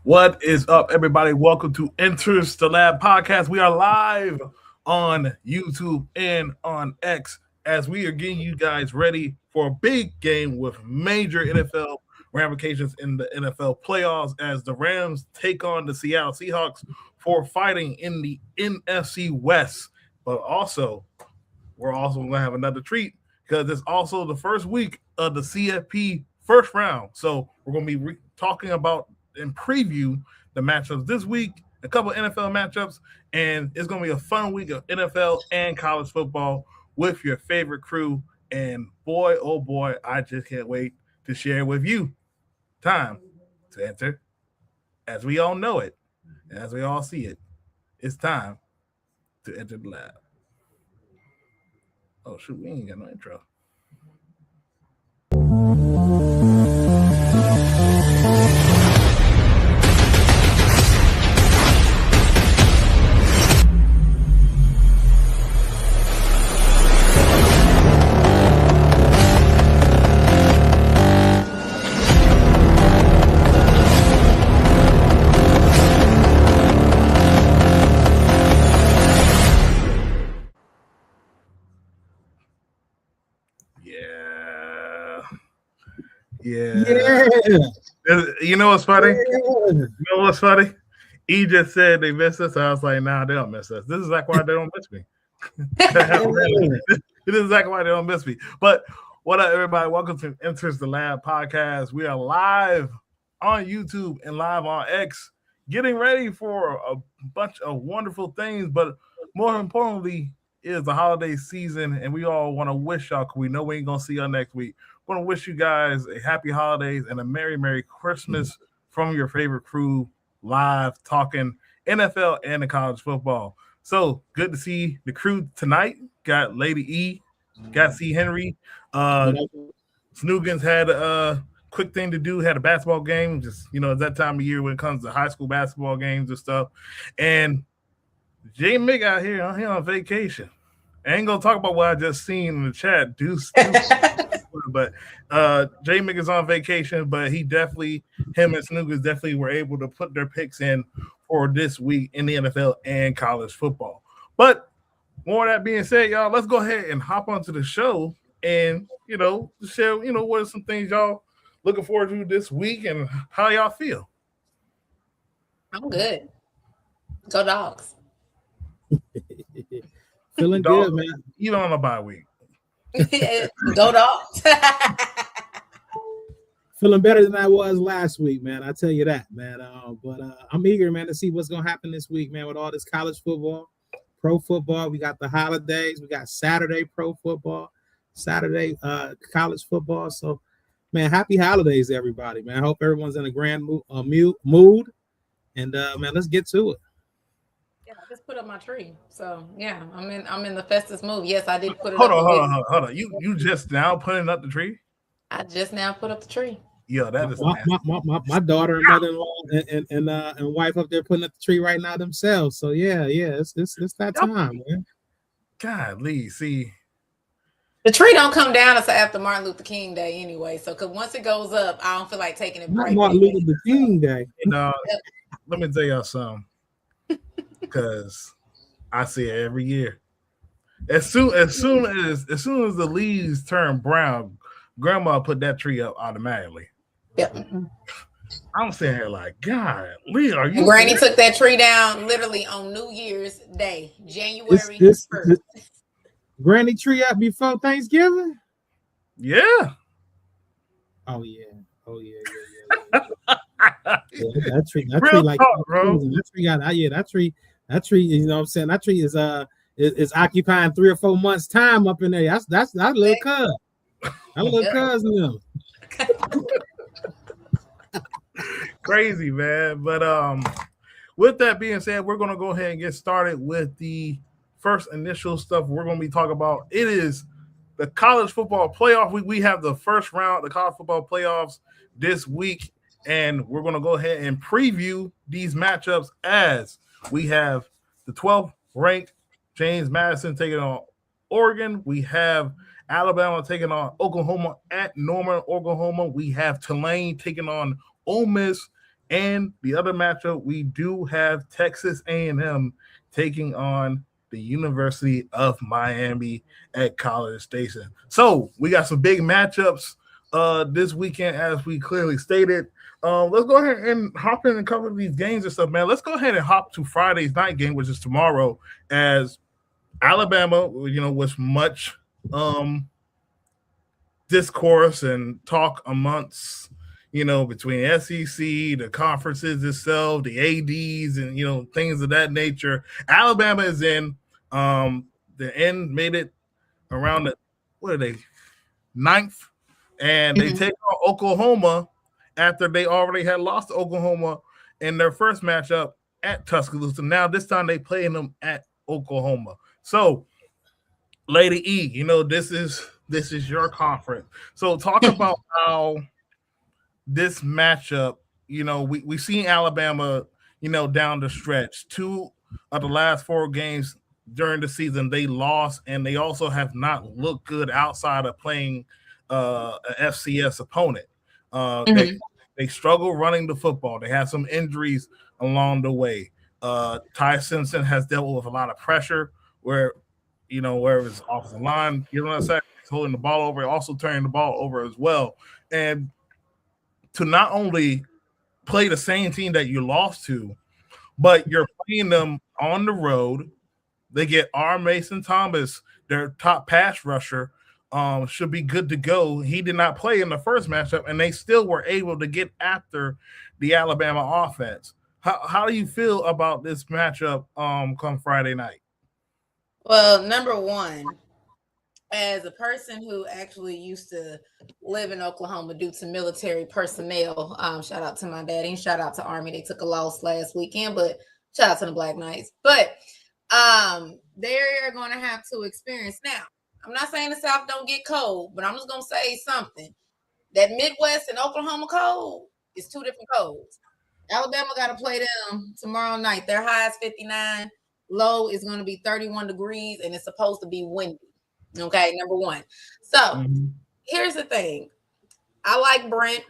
What is up, everybody? Welcome to Enters the Lab podcast. We are live on YouTube and on X as we are getting you guys ready for a big game with major NFL ramifications in the NFL playoffs as the Rams take on the Seattle Seahawks for fighting in the NFC West. But also, we're also going to have another treat because it's also the first week of the CFP first round. So we're going to be talking about and preview the matchups this week, a couple of NFL matchups, and it's going to be a fun week of NFL and college football with your favorite crew. And boy, oh boy, I just can't wait to share with you. Time to enter, as we all know it, as we all see it, it's time to enter the lab. Oh, shoot, we ain't got no intro. Yeah. You know what's funny? You know what's funny? He just said they missed us. I was like, nah, they don't miss us. This is exactly why they don't miss me. This is exactly why they don't miss me. But what up, everybody? Welcome to Enters the Lab podcast. We are live on YouTube and live on X, getting ready for a bunch of wonderful things. But more importantly, is the holiday season, and we all want to wish y'all, because we know we ain't going to see y'all next week. I want to wish you guys a happy holidays and a Merry Christmas from your favorite crew, live talking NFL and the college football. So good to see the crew tonight. Got Lady E, got C. Henry. Snoogans had a quick thing to do, had a basketball game, just, at that time of year when it comes to high school basketball games and stuff. And J. Mick out here on vacation. I ain't gonna talk about what I just seen in the chat. Deuce. But J. Mick is on vacation, but him and Snoogans definitely were able to put their picks in for this week in the NFL and college football. But more of that being said, y'all, let's go ahead and hop onto the show and share what are some things y'all looking forward to this week and how y'all feel. I'm good. Go Dogs. Feeling good, man. Even on a bye week. Go Dogs. Feeling better than I was last week, man. I tell you that, man. But I'm eager, man, to see what's gonna happen this week, man, with all this college football, pro football. We got the holidays. We got Saturday pro football, Saturday college football. So, man, happy holidays, everybody, man. I hope everyone's in a grand mood. And man, let's get to it. Yeah, I just put up my tree. So yeah, I'm in the festive mood. Yes, I did put it hold up. Hold on. You just now putting up the tree? I just now put up the tree. Yeah, that is my daughter and mother-in-law and wife up there putting up the tree right now themselves. So yeah, it's that time, man. Golly, see. The tree don't come down until after Martin Luther King Day anyway. So because once it goes up, I don't feel like taking it right. Martin Luther King Day. Let me tell y'all something. Because I see it every year. As soon as the leaves turn brown, Grandma put that tree up automatically. Yep. I'm sitting here like, God, Lee, are you? Granny took that tree down literally on New Year's Day, January 1st. Granny tree up before Thanksgiving? Yeah. Oh yeah. That tree like talk, bro. That tree, you know what I'm saying? That tree is occupying 3 or 4 months time up in there. That's little cuz. That little cousin. Crazy, man. But with that being said, we're gonna go ahead and get started with the first initial stuff we're gonna be talking about. It is the college football playoff week. We have the first round of the college football playoffs this week, and we're gonna go ahead and preview these matchups as we have the 12th ranked James Madison taking on Oregon. We have Alabama taking on Oklahoma at Norman, Oklahoma. We have Tulane taking on Ole Miss, And the other matchup, we do have Texas A&M taking on the University of Miami at College Station. So we got some big matchups this weekend, as we clearly stated. Let's go ahead and hop in and cover these games and stuff, man. Let's go ahead and hop to Friday's night game, which is tomorrow, as Alabama, was much discourse and talk amongst, between SEC, the conferences itself, the ADs, and, things of that nature. Alabama is in. The end made it around what are they, ninth, and they take on Oklahoma after they already had lost to Oklahoma in their first matchup at Tuscaloosa. Now this time they playing them at Oklahoma. So, Lady E, this is your conference. So talk about how this matchup, we seen Alabama, down the stretch. 2 of the last 4 games during the season they lost, and they also have not looked good outside of playing an FCS opponent. They struggle running the football. They have some injuries along the way. Ty Simpson has dealt with a lot of pressure where his offensive line, he's holding the ball over, also turning the ball over as well. And to not only play the same team that you lost to, but you're playing them on the road. They get R. Mason Thomas, their top pass rusher, should be good to go. He did not play in the first matchup, and they still were able to get after the Alabama offense. How do you feel about this matchup come Friday night? Well, number one, as a person who actually used to live in Oklahoma due to military personnel, shout out to my daddy and shout out to Army. They took a loss last weekend, but shout out to the Black Knights. But they're going to have to experience now. I'm not saying the South don't get cold, but I'm just going to say something. That Midwest and Oklahoma cold is 2 different colds. Alabama got to play them tomorrow night. Their high is 59. Low is going to be 31 degrees, and it's supposed to be windy. Okay, number one. So here's the thing. I like Brent.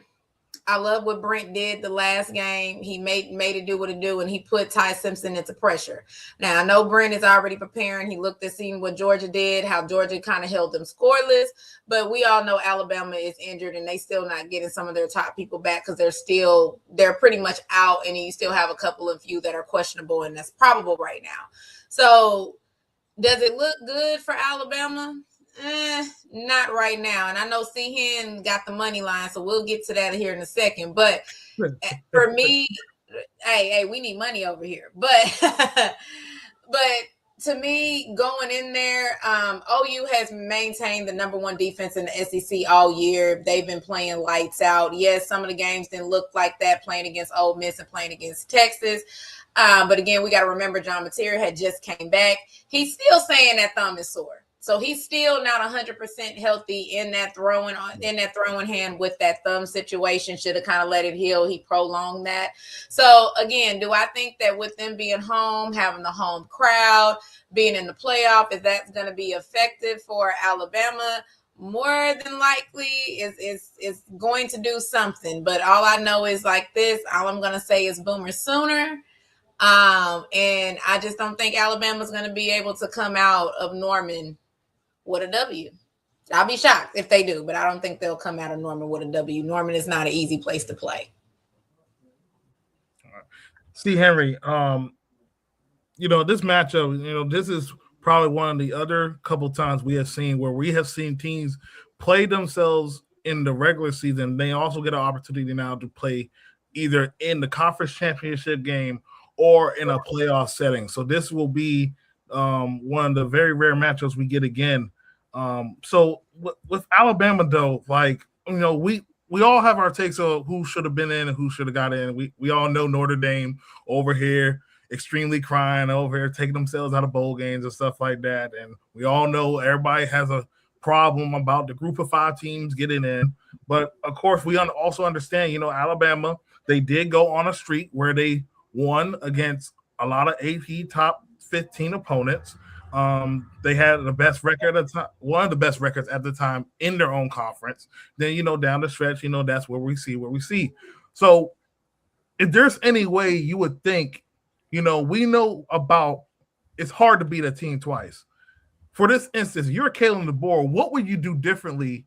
I love what Brent did the last game. He made it do what it do, and he put Ty Simpson into pressure. Now, I know Brent is already preparing. He looked at seeing what Georgia did, how Georgia kind of held them scoreless. But we all know Alabama is injured, and they still not getting some of their top people back because they're pretty much out, and you still have a couple of few that are questionable, and that's probable right now. So does it look good for Alabama? Not right now. And I know C-Hen got the money line, so we'll get to that here in a second. But for me, hey, we need money over here. But to me, going in there, OU has maintained the number 1 defense in the SEC all year. They've been playing lights out. Yes, some of the games didn't look like that, playing against Ole Miss and playing against Texas. But again, we got to remember John Mateer had just came back. He's still saying that thumb is sore. So he's still not 100% healthy in that throwing hand with that thumb situation. Should have kind of let it heal. He prolonged that. So again, do I think that with them being home, having the home crowd, being in the playoff, is that going to be effective for Alabama? More than likely is going to do something. But all I know is like this. All I'm going to say is Boomer Sooner. And I just don't think Alabama's going to be able to come out of Norman with a W. I'll be shocked if they do, but I don't think they'll come out of Norman with a W. Norman is not an easy place to play. See, Henry, this matchup, this is probably one of the other couple times we have seen teams play themselves in the regular season. They also get an opportunity now to play either in the conference championship game or in a playoff setting. So this will be one of the very rare matchups we get again. So with Alabama, though, we all have our takes of who should have been in and who should have got in. We all know Notre Dame over here extremely crying over here, taking themselves out of bowl games and stuff like that. And we all know everybody has a problem about the group of 5 teams getting in. But, of course, we also understand, Alabama, they did go on a streak where they won against a lot of AP top 15 opponents. They had the best record at the time, one of the best records at the time in their own conference. Then, down the stretch, that's where we see. So if there's any way you would think, we know about it's hard to beat a team twice. For this instance, you're Kalen DeBoer. What would you do differently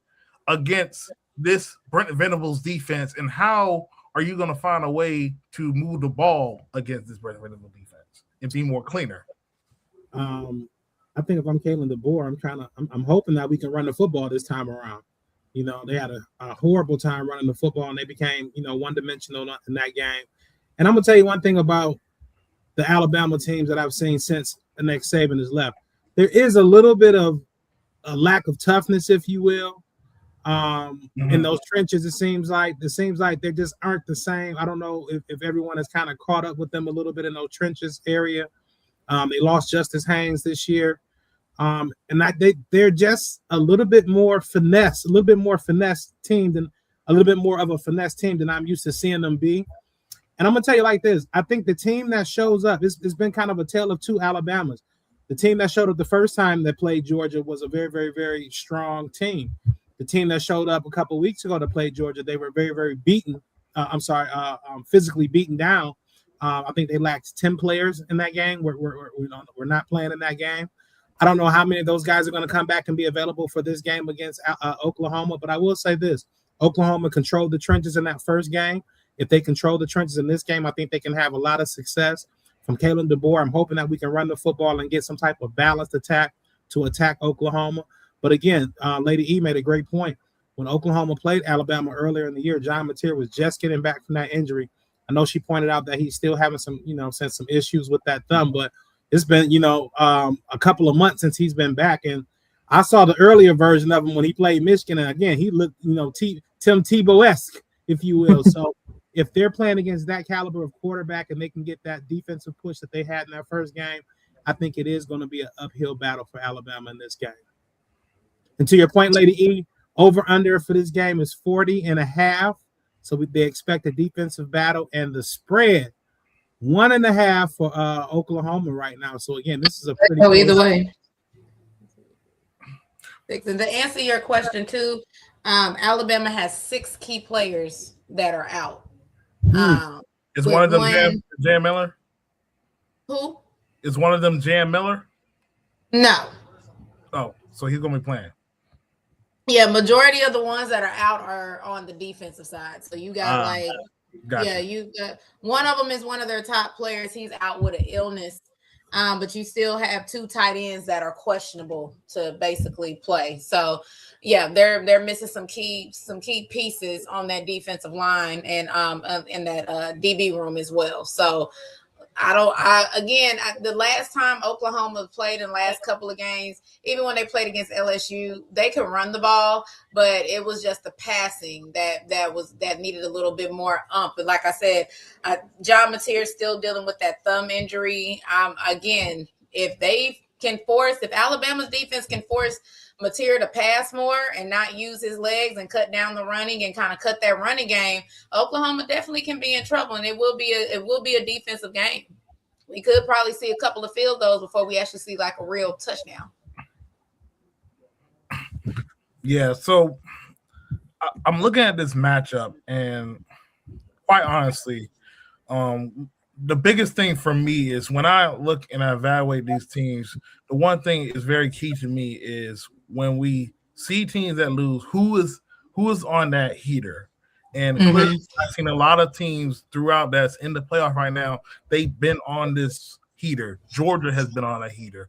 against this Brent Venables defense, and how are you going to find a way to move the ball against this Brent Venables defense and be more cleaner? I think if I'm Kalen DeBoer, I'm hoping that we can run the football this time around. They had a horrible time running the football, and they became, one-dimensional in that game. And I'm gonna tell you one thing about the Alabama teams that I've seen since Nick Saban has left. There is a little bit of a lack of toughness, if you will, in those trenches. It seems like they just aren't the same. I don't know if everyone has kind of caught up with them a little bit in those trenches area. They lost Justice Haynes this year. And they're just a little bit more of a finesse team than I'm used to seeing them be. And I'm gonna tell you like this: I think the team that shows up, it's been kind of a tale of two Alabamas. The team that showed up the first time that played Georgia was a very, very, very strong team. The team that showed up a couple of weeks ago to play Georgia, they were very, very beaten. Physically beaten down. I think they lacked 10 players in that game. We're not playing in that game. I don't know how many of those guys are going to come back and be available for this game against Oklahoma, but I will say this. Oklahoma controlled the trenches in that first game. If they control the trenches in this game, I think they can have a lot of success. From Kalen DeBoer, I'm hoping that we can run the football and get some type of balanced attack to attack Oklahoma. But again, Lady E made a great point. When Oklahoma played Alabama earlier in the year, John Mateer was just getting back from that injury. I know she pointed out that he's still having some issues with that thumb, but it's been, a couple of months since he's been back. And I saw the earlier version of him when he played Michigan. And again, he looked, Tim Tebow-esque, if you will. So if they're playing against that caliber of quarterback and they can get that defensive push that they had in that first game, I think it is going to be an uphill battle for Alabama in this game. And to your point, Lady E, over under for this game is 40.5. So they expect a defensive battle, and the spread 1.5 for Oklahoma right now. So again, this is a pretty. Either way. And to answer your question too, Alabama has 6 key players that are out. Is one of them Jan Miller? Who? Is one of them Jan Miller? No. Oh, so he's gonna be playing. Yeah, majority of the ones that are out are on the defensive side. So you got gotcha. You got one of them is one of their top players. He's out with an illness, but you still have 2 tight ends that are questionable to basically play. So yeah, they're missing some key pieces on that defensive line and in that DB room as well. So the last time Oklahoma played in the last couple of games, even when they played against LSU, they could run the ball, but it was just the passing that needed a little bit more ump. But like I said, John Mateer is still dealing with that thumb injury. Again, if Alabama's defense can force Mateer to pass more and not use his legs and cut down the running and kind of cut that running game, Oklahoma definitely can be in trouble, and it will be a defensive game. We could probably see a couple of field goals before we actually see like a real touchdown. Yeah, so I'm looking at this matchup, and quite honestly, the biggest thing for me is when I look and I evaluate these teams, the one thing is very key to me is when we see teams that lose, who is on that heater. And clearly I've seen a lot of teams throughout that's in the playoff right now. They've been on this heater. Georgia has been on a heater.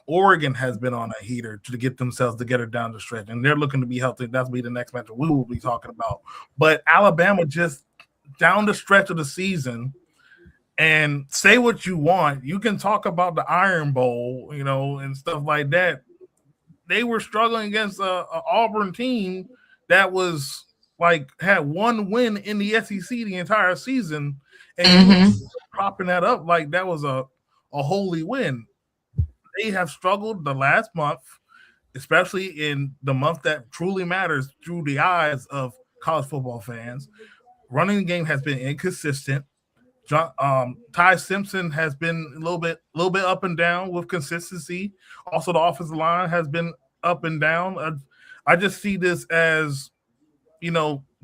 Oregon has been on a heater to get themselves together down the stretch, and they're looking to be healthy. That's be the next match we will be talking about. But Alabama just down the stretch of the season, and say what you want. You can talk about the Iron Bowl, and stuff like that. They were struggling against a Auburn team that was had one win in the SEC the entire season, and propping that up like that was a holy win. They have struggled the last month, especially in the month that truly matters through the eyes of college football fans. Running game has been inconsistent. Ty Simpson has been a little bit up and down with consistency. Also, the offensive line has been up and down. I just see this as,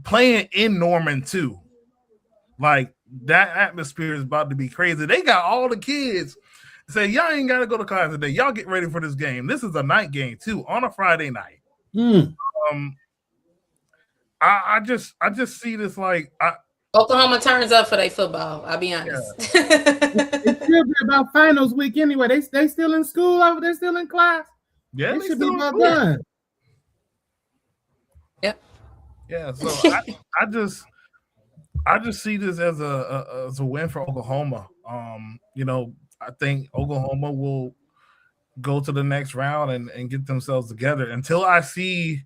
playing in Norman too. Like that atmosphere is about to be crazy. They got all the kids say, y'all ain't got to go to class today. Y'all get ready for this game. This is a night game too, on a Friday night. Um, I just see this like Oklahoma turns up for their football. I'll be honest. Yeah. It should be about finals week anyway. They still in school over. They're still in class. Yeah, they should be about done. Yep. Yeah. So I just see this as a win for Oklahoma. I think Oklahoma will go to the next round and get themselves together. Until I see,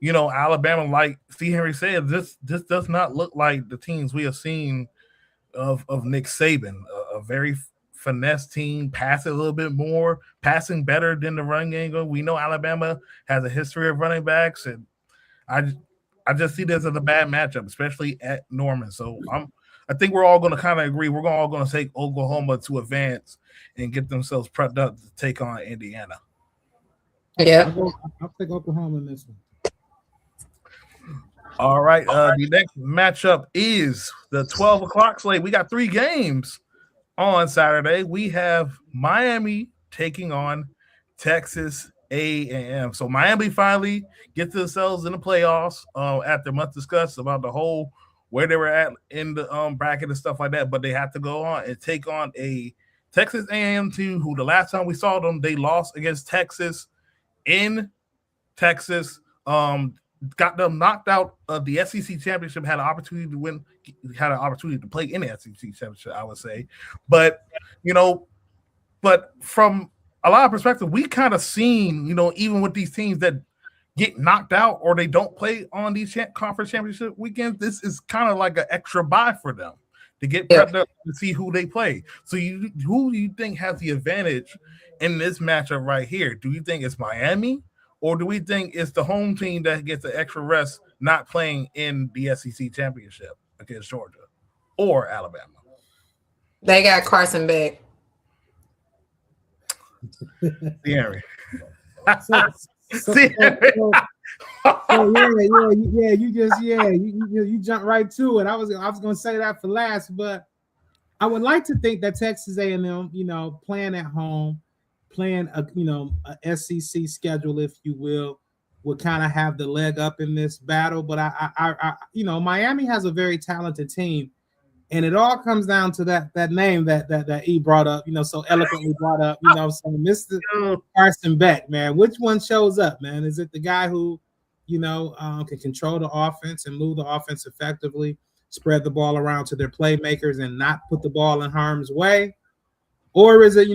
Alabama, like C. Henry said, this does not look like the teams we have seen of Nick Saban. A very finesse team, pass it a little bit more, passing better than the run game. We know Alabama has a history of running backs, and I just see this as a bad matchup, especially at Norman. So I think we're all going to kind of agree. We're all going to take Oklahoma to advance and get themselves prepped up to take on Indiana. Yeah, I'll take Oklahoma in this one. All right. The next matchup is the 12 o'clock slate. We got 3 games on Saturday. We have Miami taking on Texas A&M. So Miami finally gets themselves in the playoffs after much discuss about the whole where they were at in the bracket and stuff like that. But they have to go on and take on a Texas A&M team who the last time we saw them, they lost against Texas in Texas. Got them knocked out of the SEC championship, had an opportunity to win, had an opportunity to play in the SEC championship, I would say. But, but from a lot of perspective, we kind of seen, even with these teams that get knocked out or they don't play on these conference championship weekends, this is kind of like an extra bye for them to get prepped up to see who they play. So who do you think has the advantage in this matchup right here? Do you think it's Miami? Or do we think it's the home team that gets the extra rest not playing in the SEC championship against Georgia or Alabama? They got Carson back. Thierry. You jumped right to it. I was going to say that for last, but I would like to think that Texas A&M, playing at home, playing a SEC schedule, if you will, would kind of have the leg up in this battle. But I Miami has a very talented team, and it all comes down to that name that he brought up, so eloquently brought up, so Mr. Carson Beck, man. Which one shows up, man? Is it the guy who, can control the offense and move the offense effectively, spread the ball around to their playmakers and not put the ball in harm's way? Or is it,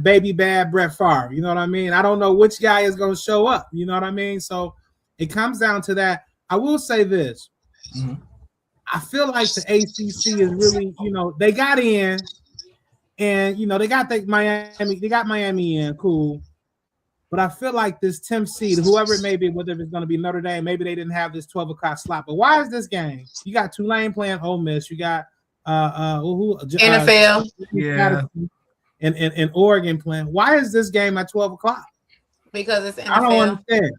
baby bad Brett Favre? You know what I mean? I don't know which guy is going to show up. You know what I mean? So it comes down to that. I will say this. Mm-hmm. I feel like the ACC is really, they got in and, they got Miami in, cool. But I feel like this 10th seed, whoever it may be, whether it's going to be Notre Dame, maybe they didn't have this 12 o'clock slot. But why is this game? You got Tulane playing Ole Miss. You got NFL. And Oregon playing. Why is this game at 12 o'clock? Because it's NFL. I don't understand.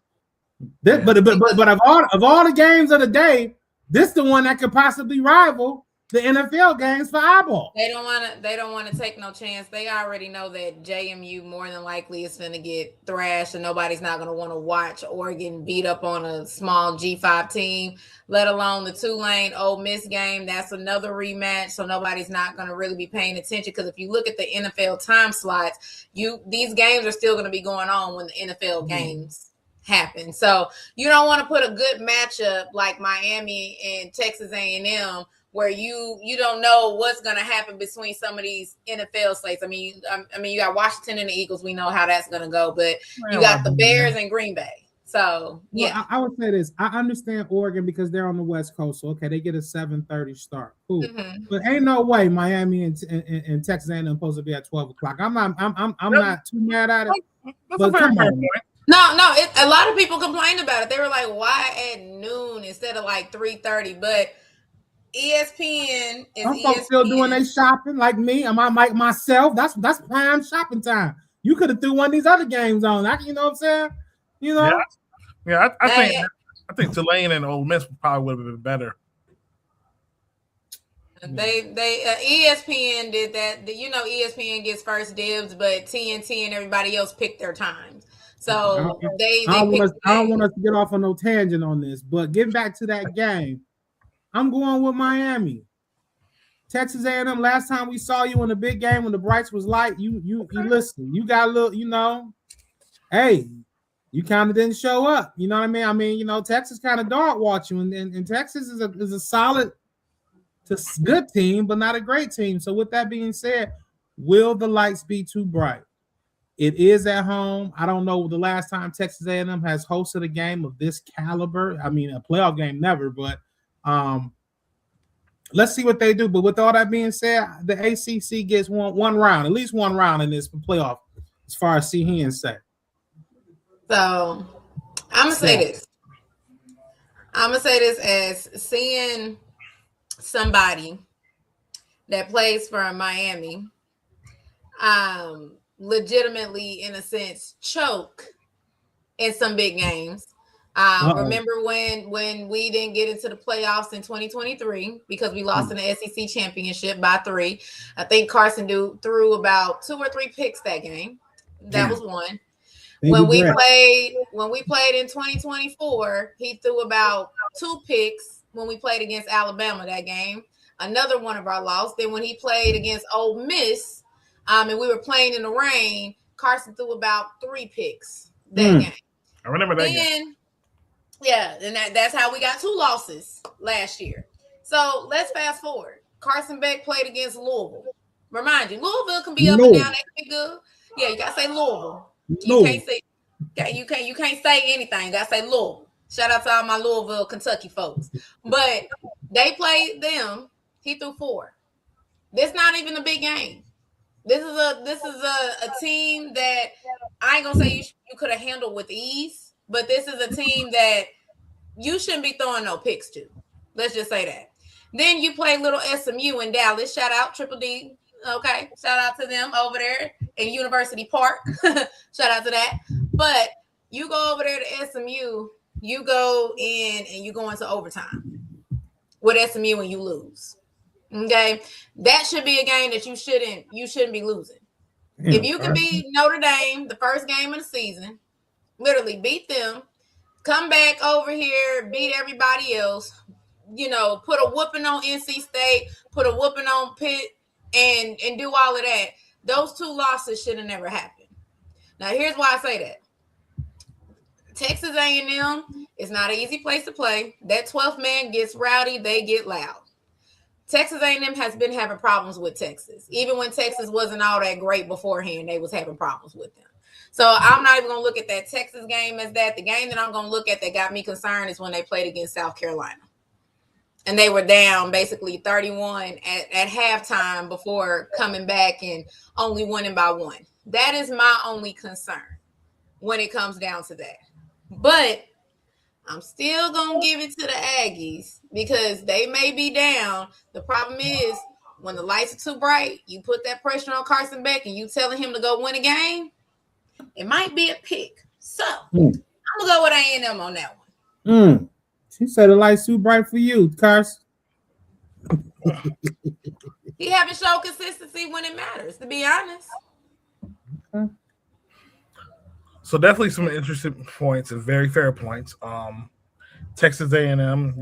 But of all the games of the day, this is the one that could possibly rival the NFL games for eyeball. They don't want to take no chance. They already know that JMU more than likely is going to get thrashed, and nobody's not going to want to watch Oregon beat up on a small G5 team, let alone the Tulane Ole Miss game. That's another rematch, so nobody's not going to really be paying attention, because if you look at the NFL time slots, these games are still going to be going on when the NFL games happen. So you don't want to put a good matchup like Miami and Texas A&M where you don't know what's going to happen between some of these NFL slates. I mean, you got Washington and the Eagles. We know how that's going to go, but you got the Bears and Green Bay. So, yeah. Well, I would say this. I understand Oregon because they're on the West Coast. So, okay, they get a 7:30 start. Cool. Mm-hmm. But ain't no way Miami and Texas A&M supposed to be at 12 o'clock. I'm not too mad at it. But come on. No. A lot of people complained about it. They were like, why at noon instead of like 3:30? But ESPN is ESPN. Still doing their shopping like me. Am I like myself? That's prime shopping time. You could have threw one of these other games on. You know what I'm saying? Yeah. I think Tulane and Ole Miss probably would have been better. ESPN did that. ESPN gets first dibs, but TNT and everybody else picked their times. So they I don't picked. want us to get off on no tangent on this, but getting back to that game, I'm going with Miami. Texas A&M. Last time we saw you in the big game when the brights was light, you listen. You got a little, hey, you kind of didn't show up. You know what I mean? I mean, Texas kind of dog watch you, and Texas is a solid to good team, but not a great team. So with that being said, will the lights be too bright? It is at home. I don't know the last time Texas A&M has hosted a game of this caliber. I mean, a playoff game never, but let's see what they do. But with all that being said, the ACC gets one round, at least one round in this playoff, as far as Hen say. So I'm gonna say this. I'm gonna say this as seeing somebody that plays for Miami, legitimately, in a sense, choke in some big games. Remember when we didn't get into the playoffs in 2023 because we lost in the SEC championship by 3. I think Carson threw about 2 or 3 picks that game. That was one. When we played in 2024, he threw about 2 picks when we played against Alabama that game. Another one of our loss. Then when he played against Ole Miss, and we were playing in the rain, Carson threw about 3 picks that game. I remember that game. Yeah, and that's how we got 2 losses last year. So let's fast forward. Carson Beck played against Louisville. Remind you, Louisville can be up and down. They can be good. Yeah, you gotta say Louisville. You can't say anything. You gotta say Louisville. Shout out to all my Louisville, Kentucky folks. But they played them. He threw 4. This not even a big game. This is a team that I ain't gonna say you could have handled with ease. But this is a team that you shouldn't be throwing no picks to. Let's just say that. Then you play little SMU in Dallas. Shout out Triple D. Okay. Shout out to them over there in University Park. Shout out to that. But you go over there to SMU, you go in and you go into overtime with SMU and you lose. Okay. That should be a game that you shouldn't be losing. If you can beat Notre Dame the first game of the season, literally beat them, come back over here, beat everybody else, put a whooping on NC State, put a whooping on Pitt, and do all of that. Those 2 losses should have never happened. Now, here's why I say that. Texas A&M is not an easy place to play. That 12th man gets rowdy, they get loud. Texas A&M has been having problems with Texas. Even when Texas wasn't all that great beforehand, they was having problems with them. So I'm not even going to look at that Texas game as that. The game that I'm going to look at that got me concerned is when they played against South Carolina. And they were down basically 31 at halftime before coming back and only winning by 1. That is my only concern when it comes down to that. But I'm still going to give it to the Aggies because they may be down. The problem is when the lights are too bright, you put that pressure on Carson Beck and you telling him to go win a game, it might be a pick. So I'm going to go with A&M on that one. She said the lights too bright for you, Carson. He haven't shown consistency when it matters, to be honest. Okay. So definitely some interesting points and very fair points. Texas A&M,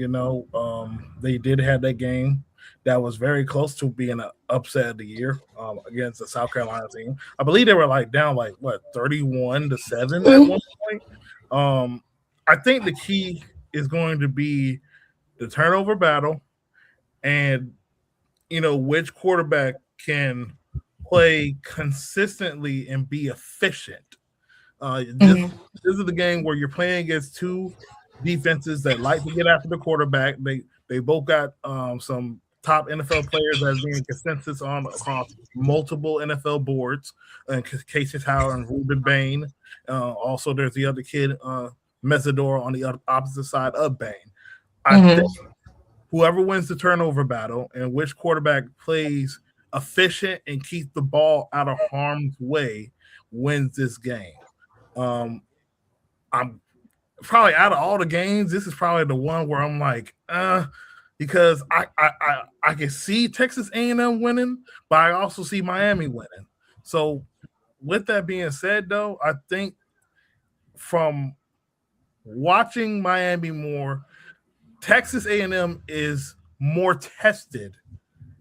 they did have that game that was very close to being an upset of the year against the South Carolina team. I believe they were down 31-7 at one point. I think the key is going to be the turnover battle and, which quarterback can play consistently and be efficient. This is the game where you're playing against 2 defenses that like to get after the quarterback. They both got some top NFL players as being consensus on across multiple NFL boards, and Casey Howard and Ruben Bain. Also, there's the other kid, Mesidor, on the opposite side of Bain. I think whoever wins the turnover battle and which quarterback plays efficient and keeps the ball out of harm's way wins this game. I'm probably out of all the games, this is probably the one where I'm like, because I can see Texas A&M winning, but I also see Miami winning. So with that being said, though, I think from watching Miami more, Texas A&M is more tested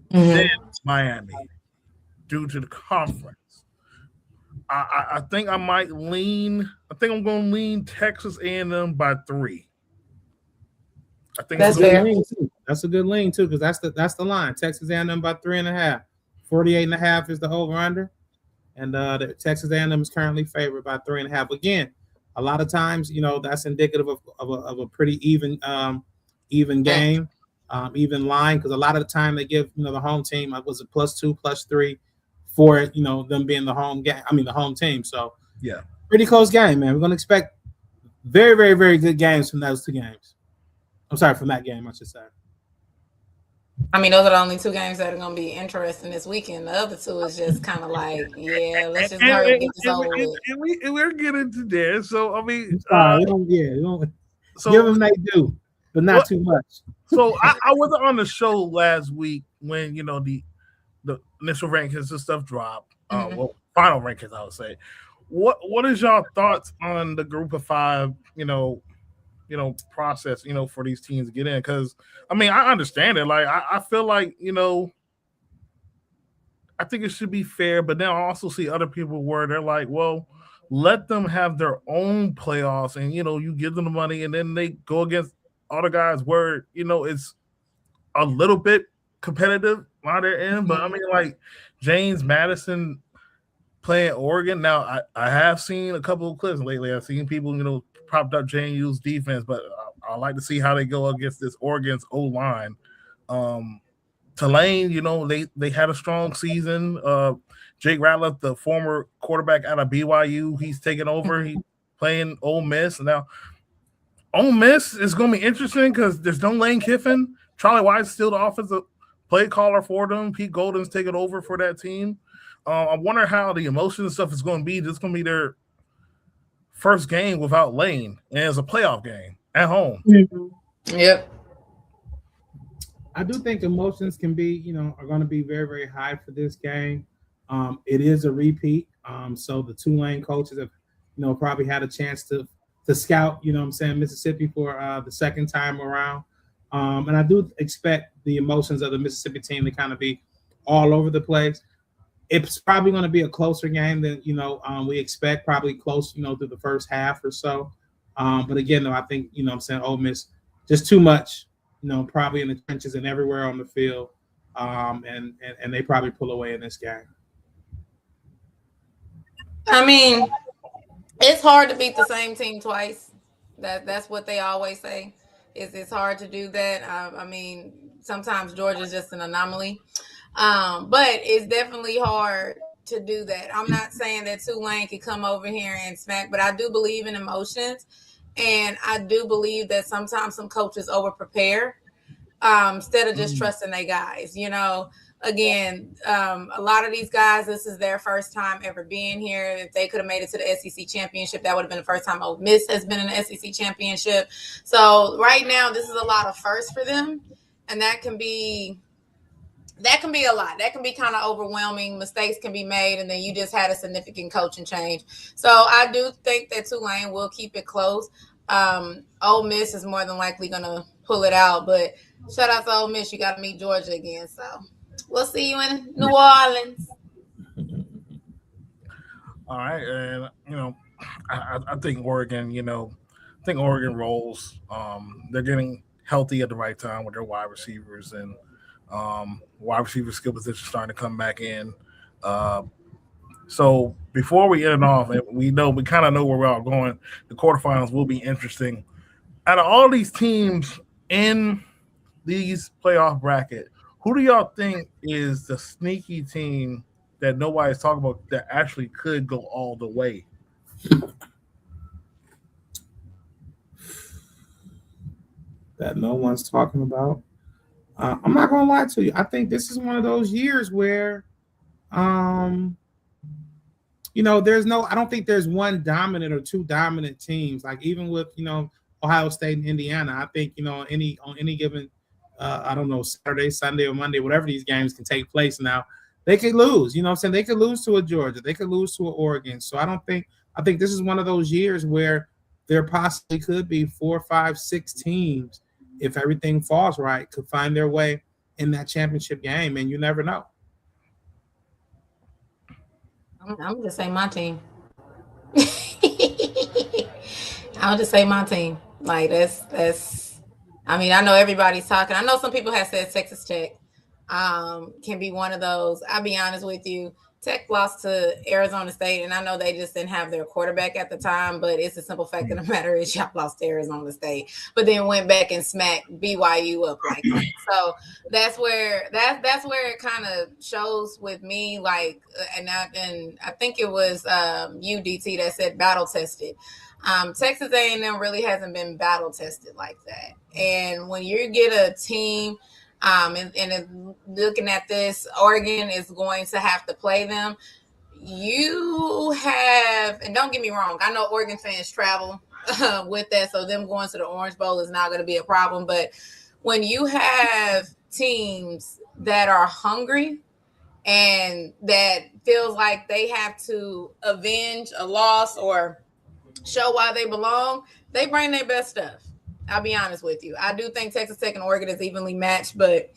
than Miami due to the conference. I think I might lean. I think I'm going to lean Texas A&M by 3. I think That's it's going fair. to That's a good lean too, because that's the line. Texas A&M by 3.5. 48.5 is the over under, and the Texas A&M is currently favored by 3.5. Again, a lot of times, that's indicative of a pretty even game, even line, because a lot of the time they give the home team was it +2, +3 for them being the home game. I mean the home team. So yeah. pretty close game, man. We're gonna expect very, very, very good games from those 2 games. I'm sorry, from that game, I should say. I mean, those are the only 2 games that are going to be interesting this weekend. The other 2 is just kind of like, yeah, let's just hurry and get this over with. And we're getting to there. So I mean, We don't so give them they do, but not too much. So I wasn't on the show last week when the initial rankings and stuff dropped. Well, final rankings, I would say. What is y'all thoughts on the group of 5? Process. For these teams to get in, because I mean I understand it. Like I feel like I think it should be fair, but then I also see other people where they're like, well, let them have their own playoffs, and you give them the money, and then they go against other guys where it's a little bit competitive on their end. But I mean, like James Madison playing Oregon. Now I have seen a couple of clips lately. I've seen people propped up JMU's defense, but I like to see how they go against this Oregon's O line. Tulane, they had a strong season. Jake Ratliff, the former quarterback out of BYU, he's taking over. He's playing Ole Miss. Now, Ole Miss is going to be interesting because there's no Lane Kiffin. Charlie White's still the offensive play caller for them. Pete Golden's taking over for that team. I wonder how the emotion and stuff is going to be. This is going to be their first game without Lane, and it's a playoff game at home. Yep. I do think emotions can be, are going to be very, very high for this game. It is a repeat. So the Tulane coaches have, probably had a chance to scout, Mississippi for the second time around. And I do expect the emotions of the Mississippi team to kind of be all over the place. It's probably going to be a closer game than, we expect, probably close, through the first half or so. But again, though, I think, Ole Miss, just too much, probably in the trenches and everywhere on the field. And they probably pull away in this game. I mean, it's hard to beat the same team twice. That's what they always say. It's hard to do that. I mean, sometimes Georgia's just an anomaly. But it's definitely hard to do that. I'm not saying that Tulane can come over here and smack, but I do believe in emotions. And I do believe that sometimes some coaches over prepare instead of just trusting their guys. Again, a lot of these guys, this is their first time ever being here. If they could have made it to the SEC championship, that would have been the first time Ole Miss has been in the SEC championship. So right now, this is a lot of firsts for them. And that can be a lot. That can be kind of overwhelming. Mistakes can be made, and then you just had a significant coaching change. So I do think that Tulane will keep it close. Ole Miss is more than likely going to pull it out, but shout out to Ole Miss. You got to meet Georgia again. So we'll see you in New Orleans. All right, and I think Oregon. I think Oregon rolls. They're getting healthy at the right time with their wide receivers, and wide receiver skill position starting to come back in. So before we end it off, and we kind of know where we're all going, the quarterfinals will be interesting. Out of all these teams in these playoff bracket, who do y'all think is the sneaky team that nobody's talking about that actually could go all the way? That no one's talking about. I'm not gonna lie to you. I think this is one of those years where, I don't think there's one dominant or two dominant teams. Like even with Ohio State and Indiana, I think on any given I don't know, Saturday, Sunday, or Monday, whatever these games can take place now, they could lose. You know what I'm saying? They could lose to a Georgia. They could lose to an Oregon. So I think this is one of those years where there possibly could be 4, 5, 6 teams, if everything falls right, could find their way in that championship game, and you never know. I'm just saying my team. I'll just say my team. Like that's. I mean, I know everybody's talking. I know some people have said Texas Tech can be one of those. I'll be honest with you. Tech lost to Arizona State, and I know they just didn't have their quarterback at the time, but it's a simple fact of the matter is y'all lost to Arizona State, but then went back and smacked BYU up like that. So that's where it kind of shows with me. Like, and I think it was UDT that said battle tested. Texas A&M really hasn't been battle tested like that, and when you get a team. And looking at this, Oregon is going to have to play them. You have, and don't get me wrong, I know Oregon fans travel with that, so them going to the Orange Bowl is not going to be a problem. But when you have teams that are hungry and that feels like they have to avenge a loss or show why they belong, they bring their best stuff. I'll be honest with you. I do think Texas Tech and Oregon is evenly matched, but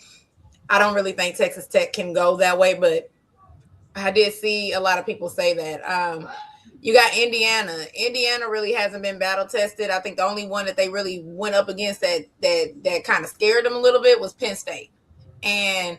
I don't really think Texas Tech can go that way. But I did see a lot of people say that. You got Indiana. Indiana really hasn't been battle tested. I think the only one that they really went up against that kind of scared them a little bit was Penn State. And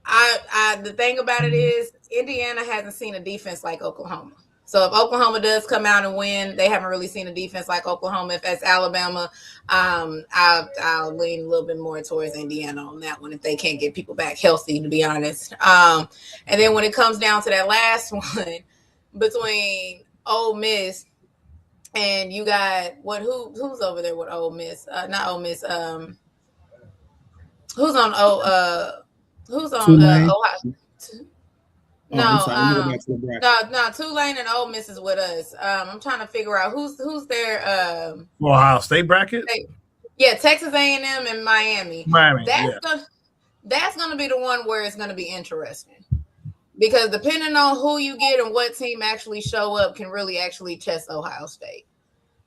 I the thing about it is Indiana hasn't seen a defense like Oklahoma. So if Oklahoma does come out and win, they haven't really seen a defense like Oklahoma. If that's Alabama, I'll lean a little bit more towards Indiana on that one if they can't get people back healthy, to be honest. And then when it comes down to that last one between Ole Miss and you got who's over there with Ole Miss? Not Ole Miss. Who's on Ohio? No, Tulane and Ole Miss is with us. I'm trying to figure out who's their Ohio State bracket. Yeah, Texas A&M and Miami. That's gonna be the one where it's gonna be interesting because depending on who you get and what team actually show up can really actually test Ohio State.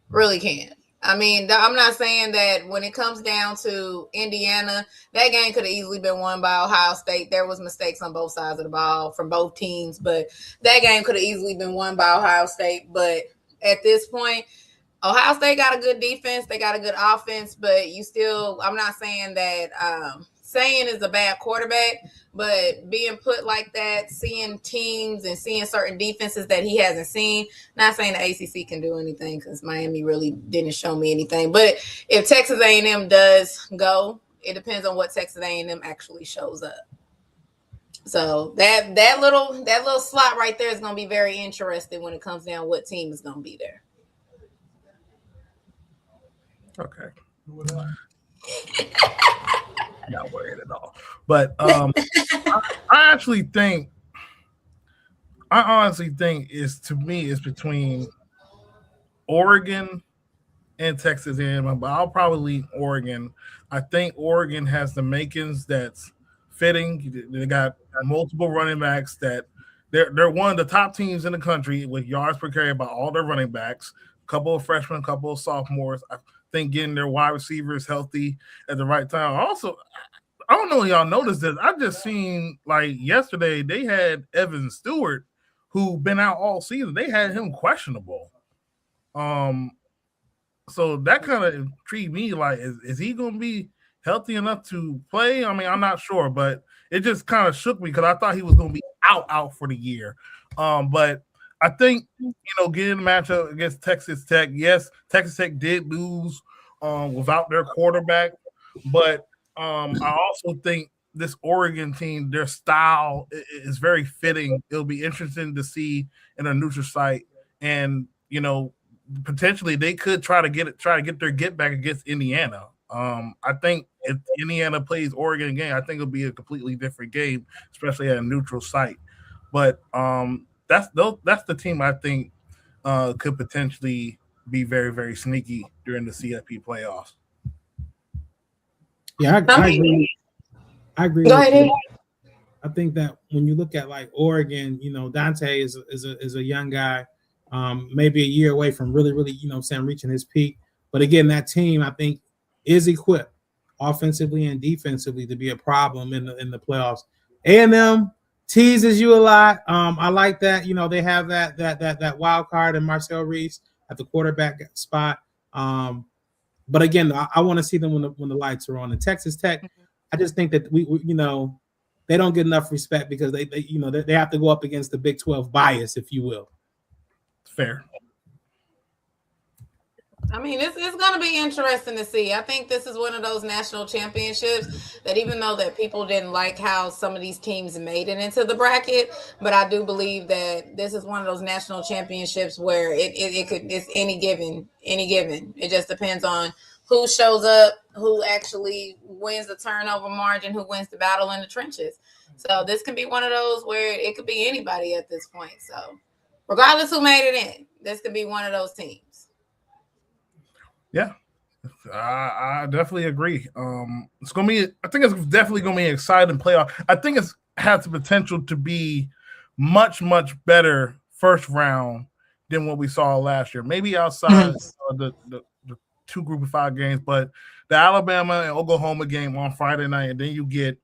Really can. I mean, I'm not saying that when it comes down to Indiana, that game could have easily been won by Ohio State. There was mistakes on both sides of the ball from both teams, but that game could have easily been won by Ohio State. But at this point, Ohio State got a good defense. They got a good offense, but I'm not saying that Saying is a bad quarterback, but being put like that, seeing teams and seeing certain defenses that he hasn't seen, not saying the ACC can do anything because Miami really didn't show me anything. But if Texas A&M does go, it depends on what Texas A&M actually shows up. So that little slot right there is going to be very interesting when it comes down what team is going to be there. Okay. Not worried at all. But I honestly think it's between Oregon and Texas A&M, but I'll probably lean Oregon. I think Oregon has the makings that's fitting. They got multiple running backs that they're one of the top teams in the country with yards per carry by all their running backs. A couple of freshmen, a couple of sophomores. I think getting their wide receivers healthy at the right time. Also, I don't know if y'all noticed this. I just seen like yesterday they had Evan Stewart, who been out all season. They had him questionable. So that kind of intrigued me. Like, is he going to be healthy enough to play? I mean, I'm not sure, but it just kind of shook me because I thought he was going to be out for the year. But I think, getting the matchup against Texas Tech, yes, Texas Tech did lose without their quarterback, but I also think this Oregon team, their style is very fitting. It'll be interesting to see in a neutral site, and potentially they could try to get their get back against Indiana. I think if Indiana plays Oregon again, I think it'll be a completely different game, especially at a neutral site. But that's the team I think could potentially be very, very sneaky during the CFP playoffs. Yeah, I agree. I agree. Go ahead. I think that when you look at like Oregon, Dante is a young guy, maybe a year away from really, reaching his peak. But again, that team I think is equipped offensively and defensively to be a problem in the playoffs. A&M teases you a lot. I like that. They have that wild card in Marcel Reese at the quarterback spot. But again, I want to see them when the lights are on. And Texas Tech, I just think that we they don't get enough respect because they have to go up against the Big 12 bias, if you will. Fair. I mean, it's going to be interesting to see. I think this is one of those national championships that even though that people didn't like how some of these teams made it into the bracket, but I do believe that this is one of those national championships where it's any given. It just depends on who shows up, who actually wins the turnover margin, who wins the battle in the trenches. So this can be one of those where it could be anybody at this point. So regardless who made it in, this could be one of those teams. Yeah, I definitely agree. It's gonna be. I think it's definitely gonna be an exciting playoff. I think it has the potential to be much better first round than what we saw last year. Maybe outside the 2 Group of 5 games, but the Alabama and Oklahoma game on Friday night, and then you get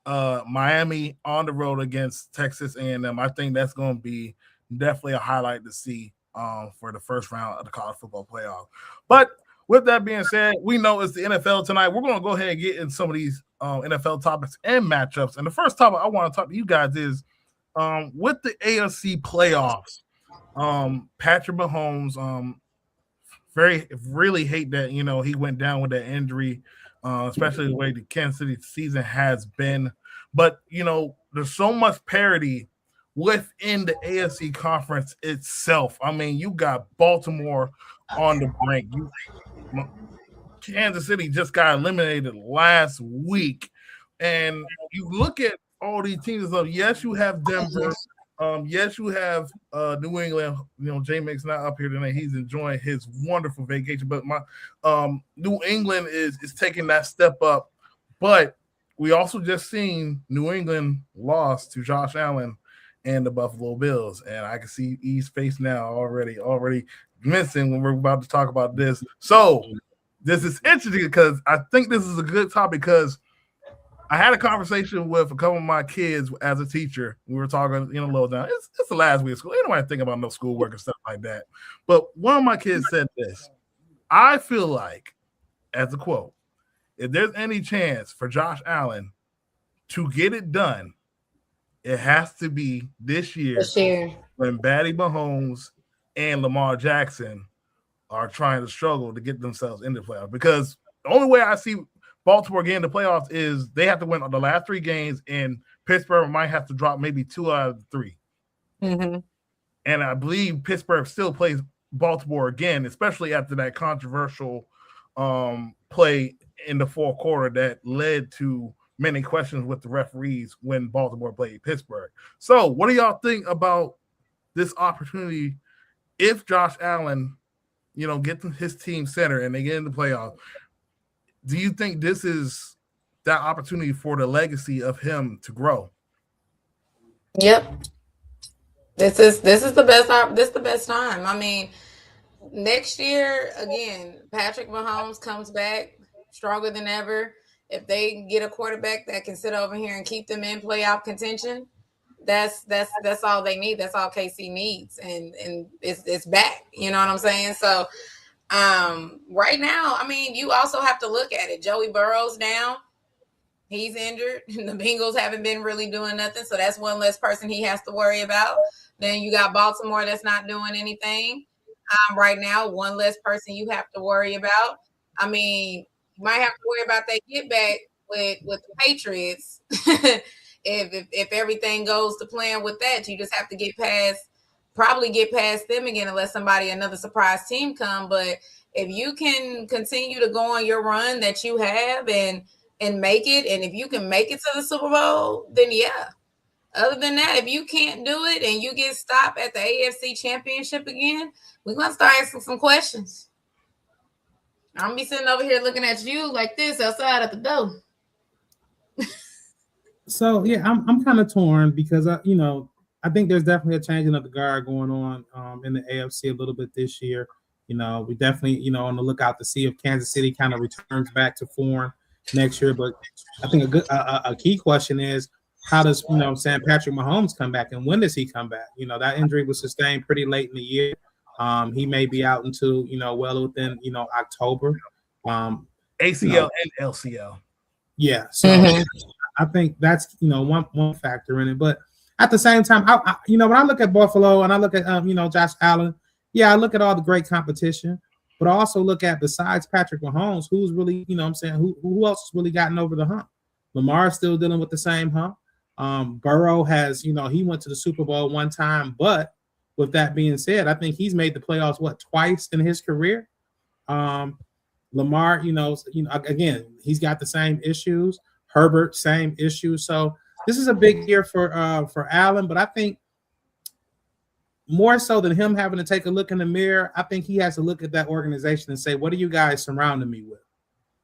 Miami on the road against Texas A&M. I think that's going to be definitely a highlight to see for the first round of the college football playoff. But with that being said, we know it's the NFL tonight. We're going to go ahead and get in some of these NFL topics and matchups. And the first topic I want to talk to you guys is with the AFC playoffs. Patrick Mahomes, really hate that he went down with that injury, especially the way the Kansas City season has been. But there's so much parity within the AFC conference itself. I mean, you got Baltimore on the brink. Kansas City just got eliminated last week, and you look at all these teams. So yes, you have Denver. Yes, you have New England. J-Make's not up here tonight. He's enjoying his wonderful vacation. But my New England is taking that step up. But we also just seen New England lost to Josh Allen and the Buffalo Bills. And I can see E's face now already missing when we're about to talk about this. So this is interesting because I think this is a good topic because I had a conversation with a couple of my kids as a teacher. We were talking, low down. It's the last week of school. Ain't nobody think about no schoolwork and stuff like that. But one of my kids said this. I feel like, as a quote, if there's any chance for Josh Allen to get it done, it has to be this year when Patty Mahomes and Lamar Jackson are trying to struggle to get themselves into the playoffs. Because the only way I see Baltimore getting the playoffs is they have to win the last 3 games, and Pittsburgh might have to drop maybe 2 out of 3. Mm-hmm. And I believe Pittsburgh still plays Baltimore again, especially after that controversial play in the fourth quarter that led to many questions with the referees when Baltimore played Pittsburgh. So what do y'all think about this opportunity if Josh Allen, gets his team center and they get in the playoffs? Do you think this is that opportunity for the legacy of him to grow? Yep. This is the best. This is the best time. I mean, next year again, Patrick Mahomes comes back stronger than ever. If they get a quarterback that can sit over here and keep them in playoff contention, that's all they need. That's all KC needs, and it's back. You know what I'm saying? So. Right now, I mean, you also have to look at it. Joey Burrow's down. He's injured. The Bengals haven't been really doing nothing. So that's one less person he has to worry about. Then you got Baltimore that's not doing anything. Right now, one less person you have to worry about. I mean, you might have to worry about that get back with the Patriots. if everything goes to plan with that, you just have to get past them again unless another surprise team come. But if you can continue to go on your run that you have and make it, and if you can make it to the Super Bowl, then yeah. Other than that, if you can't do it and you get stopped at the AFC Championship again, we're going to start asking some questions. I'm going to be sitting over here looking at you like this outside at the door. So yeah, I'm kind of torn because I think there's definitely a changing of the guard going on in the AFC a little bit this year. We definitely on the lookout to see if Kansas City kind of returns back to form next year. But I think a key question is how does Sam Patrick Mahomes come back and when does he come back? That injury was sustained pretty late in the year. He may be out until well within October. ACL and LCL. Yeah, so I think that's one factor in it. But at the same time, when I look at Buffalo and I look at Josh Allen, yeah, I look at all the great competition, but I also look at besides Patrick Mahomes, who's really who else has really gotten over the hump? Lamar's still dealing with the same hump. Burrow has he went to the Super Bowl one time, but with that being said, I think he's made the playoffs twice in his career. Lamar, again, he's got the same issues. Herbert, same issues. So this is a big year for Allen, but I think more so than him having to take a look in the mirror, I think he has to look at that organization and say, what are you guys surrounding me with?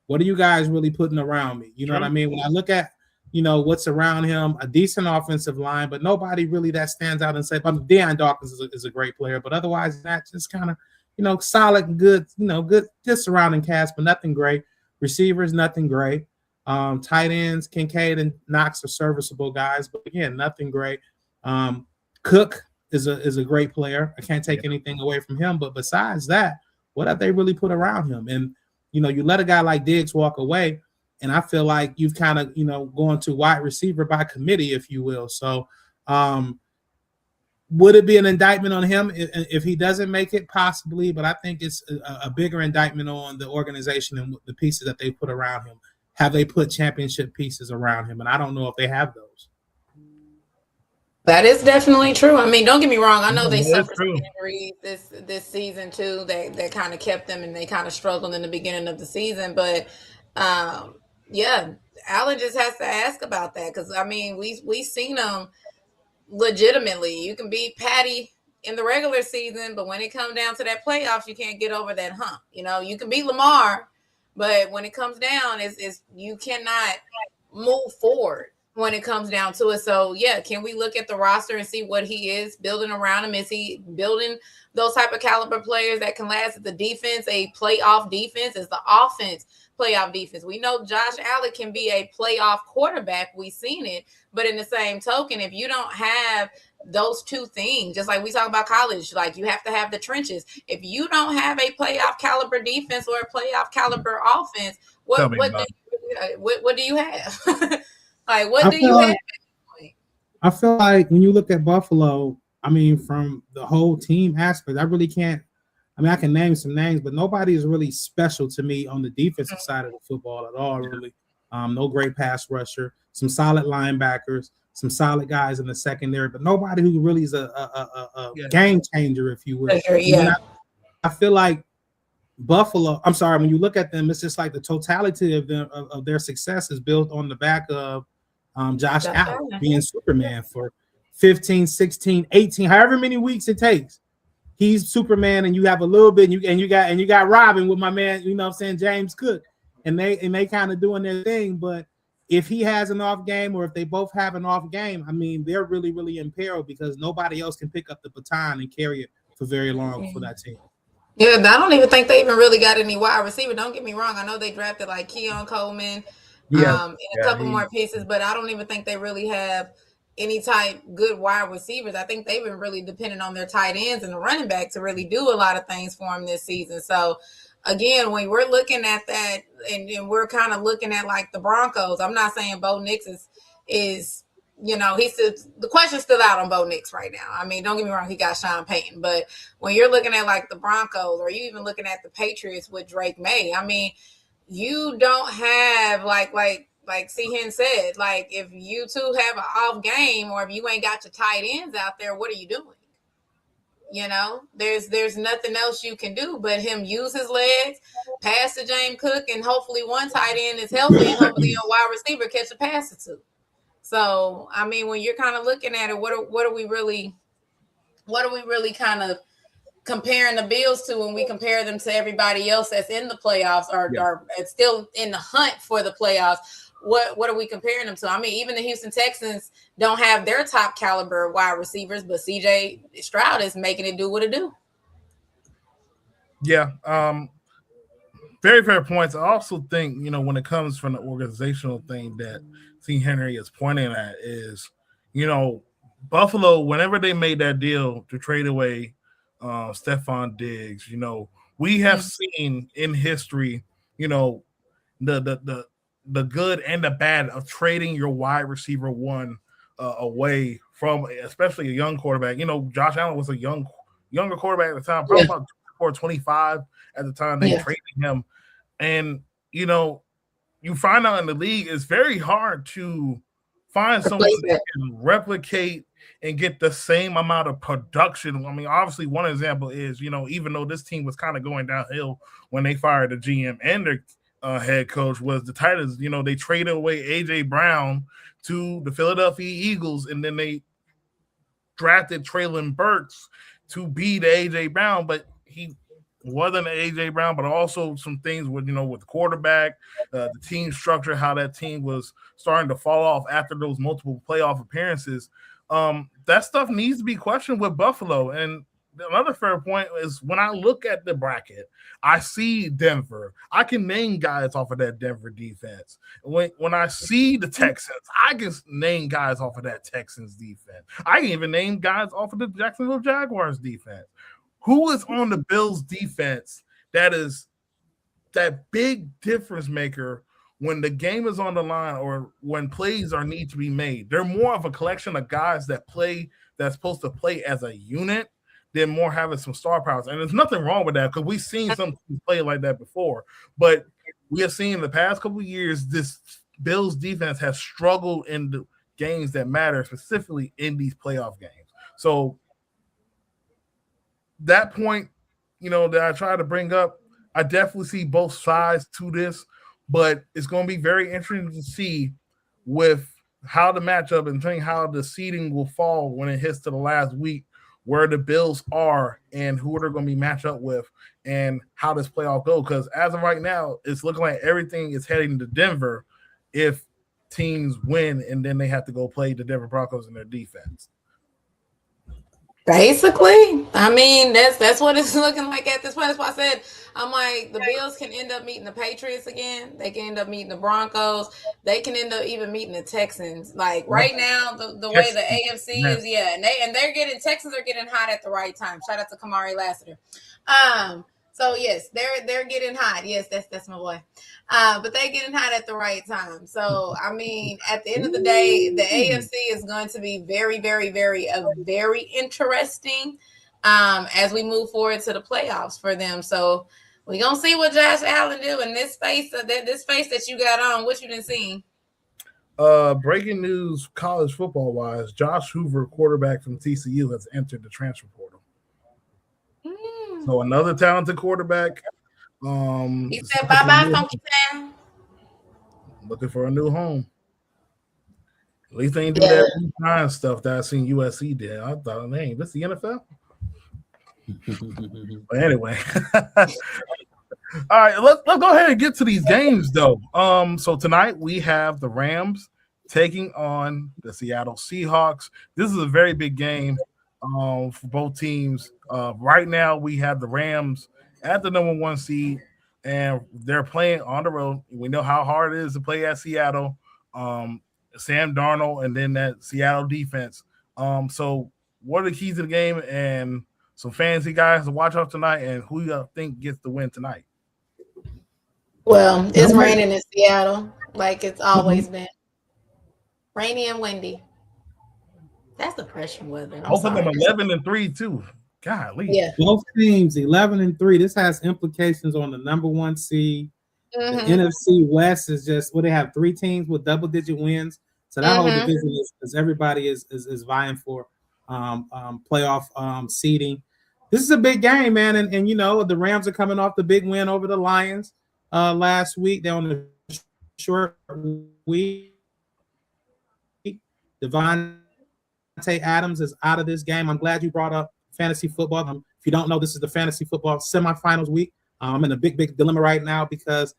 What are you guys really putting around me? You know what I mean? When I look at, what's around him, a decent offensive line, but nobody really that stands out and say, but Deion Dawkins is a great player, but otherwise that's just kind of, solid, good, good, just surrounding cast, but nothing great. Receivers, nothing great. Tight ends, Kincaid and Knox are serviceable guys, but again, nothing great. Cook is a great player. I can't take anything away from him, but besides that, what have they really put around him? And you let a guy like Diggs walk away, and I feel like you've kind of going to wide receiver by committee, if you will. So would it be an indictment on him if he doesn't make it? Possibly, but I think it's a bigger indictment on the organization and the pieces that they put around him. Have they put championship pieces around him? And I don't know if they have those. That is definitely true. I mean, don't get me wrong. I know they suffered some injuries this season too. That kind of kept them, and they kind of struggled in the beginning of the season. But yeah, Allen just has to ask about that because I mean, we seen them legitimately. You can beat Patty in the regular season, but when it comes down to that playoffs, you can't get over that hump. You can beat Lamar, but when it comes down, is you cannot move forward when it comes down to it. So yeah, can we look at the roster and see what he is building around him? Is he building those type of caliber players that can last at the defense, a playoff defense? Is the offense playoff defense? We know Josh Allen can be a playoff quarterback. We've seen it, but in the same token, if you don't have those two things, just like we talk about college, like you have to have the trenches. If you don't have a playoff caliber defense or a playoff caliber offense, what do you have? Like, what do you have? I feel like when you look at Buffalo, I mean, from the whole team aspect, I really can't. I mean, I can name some names, but nobody is really special to me on the defensive side of the football at all, really. No great pass rusher, some solid linebackers, some solid guys in the secondary, but nobody who really is a game changer, if you will. Yeah. I feel like Buffalo, I'm sorry, when you look at them, it's just like the totality of them of their success is built on the back of Josh Allen being Superman for 15, 16, 18, however many weeks it takes. He's Superman, and you have a little bit, and you got Robin with my man, James Cook, and they kind of doing their thing. But if he has an off game, or if they both have an off game, I mean, they're really, really in peril because nobody else can pick up the baton and carry it for very long for that team. Yeah, I don't even think they even really got any wide receiver. Don't get me wrong. I know they drafted like Keon Coleman and a couple more pieces, but I don't even think they really have any type good wide receivers. I think they've been really dependent on their tight ends and the running back to really do a lot of things for them this season. So, again, when we're looking at that and we're kind of looking at like the Broncos, I'm not saying Bo Nix is he's still, the question's still out on Bo Nix right now. I mean, don't get me wrong, he got Sean Payton, but when you're looking at like the Broncos or you even looking at the Patriots with Drake May, I mean, you don't have like Seahen said, like if you two have an off game or if you ain't got your tight ends out there, what are you doing? There's nothing else you can do but him use his legs, pass to James Cook, and hopefully one tight end is healthy and hopefully a wide receiver catch a pass or two. So, I mean, when you're kind of looking at it, what are we really kind of comparing the Bills to when we compare them to everybody else that's in the playoffs or still in the hunt for the playoffs? what are we comparing them to? I mean, even the Houston Texans don't have their top caliber wide receivers, but CJ Stroud is making it do what it do. Yeah. Very fair points. I also think, when it comes from the organizational thing that T. Henry is pointing at is, Buffalo, whenever they made that deal to trade away Stephon Diggs, we have seen in history, the the the the good and the bad of trading your wide receiver one away from, especially a young quarterback. Josh Allen was a younger quarterback at the time, probably about 25 at the time they traded him. And, you find out in the league, it's very hard to find someone that can replicate and get the same amount of production. I mean, obviously, one example is, even though this team was kind of going downhill when they fired the GM and their head coach, was the Titans. They traded away A.J. Brown to the Philadelphia Eagles, and then they drafted Treylon Burks to be the A.J. Brown, but he wasn't an A.J. Brown, but also some things with, with the quarterback, the team structure, how that team was starting to fall off after those multiple playoff appearances. That stuff needs to be questioned with Buffalo. And another fair point is when I look at the bracket, I see Denver. I can name guys off of that Denver defense. When I see the Texans, I can name guys off of that Texans defense. I can even name guys off of the Jacksonville Jaguars defense. Who is on the Bills defense that is that big difference maker when the game is on the line or when plays are need to be made? They're more of a collection of guys that's supposed to play as a unit than more having some star powers. And there's nothing wrong with that because we've seen some teams play like that before. But we have seen in the past couple of years, this Bills defense has struggled in the games that matter, specifically in these playoff games. So that point, that I try to bring up, I definitely see both sides to this, but it's going to be very interesting to see with how the matchup and how the seeding will fall when it hits to the last week, where the Bills are and who they're going to be matched up with and how this playoff goes. Because as of right now, it's looking like everything is heading to Denver if teams win and then they have to go play the Denver Broncos in their defense. Basically, I mean, that's what it's looking like at this point. That's why I said, I'm like, the Bills can end up meeting the Patriots again. They can end up meeting the Broncos. They can end up even meeting the Texans. Like right now, the way the AFC is, and they're getting, Texans are getting hot at the right time. Shout out to Kamari Lassiter. So yes, they're getting hot. Yes, that's my boy. But they're getting hot at the right time. So I mean, at the end of the day, the AFC is going to be very, very, very interesting as we move forward to the playoffs for them. So we're gonna see what Josh Allen do in this space that you got on. What you been seeing? Breaking news, college football wise, Josh Hoover, quarterback from TCU, has entered the transfer portal. So another talented quarterback. He said bye-bye, Funky Town. Looking for a new home. At least they ain't do that kind stuff that I seen USC did. I thought, dang, this the NFL? But anyway. All right, let's go ahead and get to these games though. So tonight we have the Rams taking on the Seattle Seahawks. This is a very big game for both teams. Right now, we have the Rams at the number 1 seed, and they're playing on the road. We know how hard it is to play at Seattle. Sam Darnold, and then that Seattle defense. So, what are the keys to the game, and some fantasy guys to watch out tonight, and who you think gets the win tonight? Well, it's raining in Seattle, like it's always been. Rainy and windy. That's depression weather. Both of them 11-3 too. Golly. Yeah. Both teams 11-3. This has implications on the number 1 seed. The NFC West is just they have 3 teams with double-digit wins. So that whole division is everybody is vying for playoff seeding. This is a big game, man, and the Rams are coming off the big win over the Lions last week. They're on the short week. Devontae Adams is out of this game. I'm glad you brought up fantasy football. If you don't know, this is the fantasy football semifinals week. I'm in a big dilemma right now because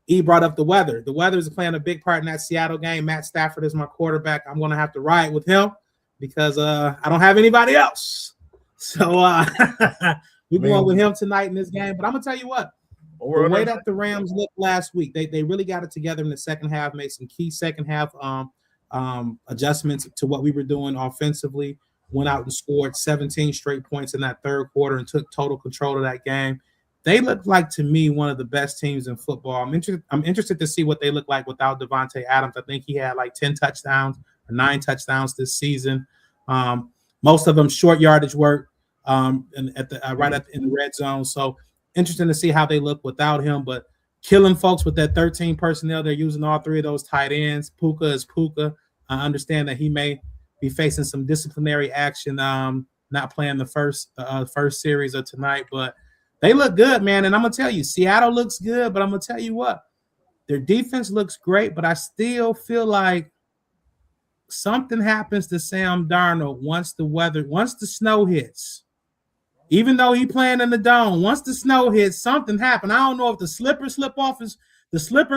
E brought up the weather. The weather is playing a big part in that Seattle game. Matt Stafford is my quarterback. I'm going to have to ride with him because I don't have anybody else. So we're going with him tonight in this game. But I'm going to tell you what, the way that the Rams looked last week, they really got it together in the second half, made some key second half adjustments to what we were doing offensively, went out and scored 17 straight points in that third quarter and took total control of that game. They look like, to me, one of the best teams in football. I'm interested to see what they look like without Devontae Adams. I think he had like 10 touchdowns or 9 touchdowns this season. Most of them short yardage work and in the red zone. So interesting to see how they look without him. But killing folks with that 13 personnel, they're using all 3 of those tight ends. Puka is Puka. I understand that he may be facing some disciplinary action, not playing the first series of tonight, but they look good, man. And I'm going to tell you, Seattle looks good, but I'm going to tell you what, their defense looks great, but I still feel like something happens to Sam Darnold once the snow hits. Even though he playing in the dome, once the snow hits, something happened. I don't know if the slipper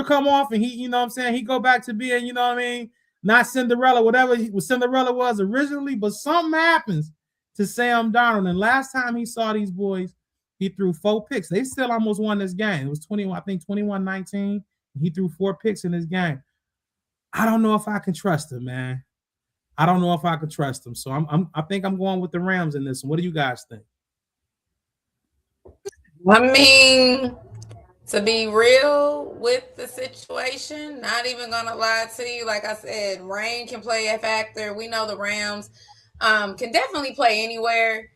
come off and he, you know what I'm saying, he go back to being, you know what I mean, not Cinderella, whatever Cinderella was originally, but something happens to Sam Darnold. And last time he saw these boys, he threw 4 picks. They still almost won this game. It was 21-19. He threw 4 picks in this game. I don't know if I can trust him, man. I don't know if I can trust him. So I think I'm going with the Rams in this. What do you guys think? I mean, to be real with the situation, not even gonna lie to you, like I said, rain can play a factor. We know the Rams can definitely play anywhere.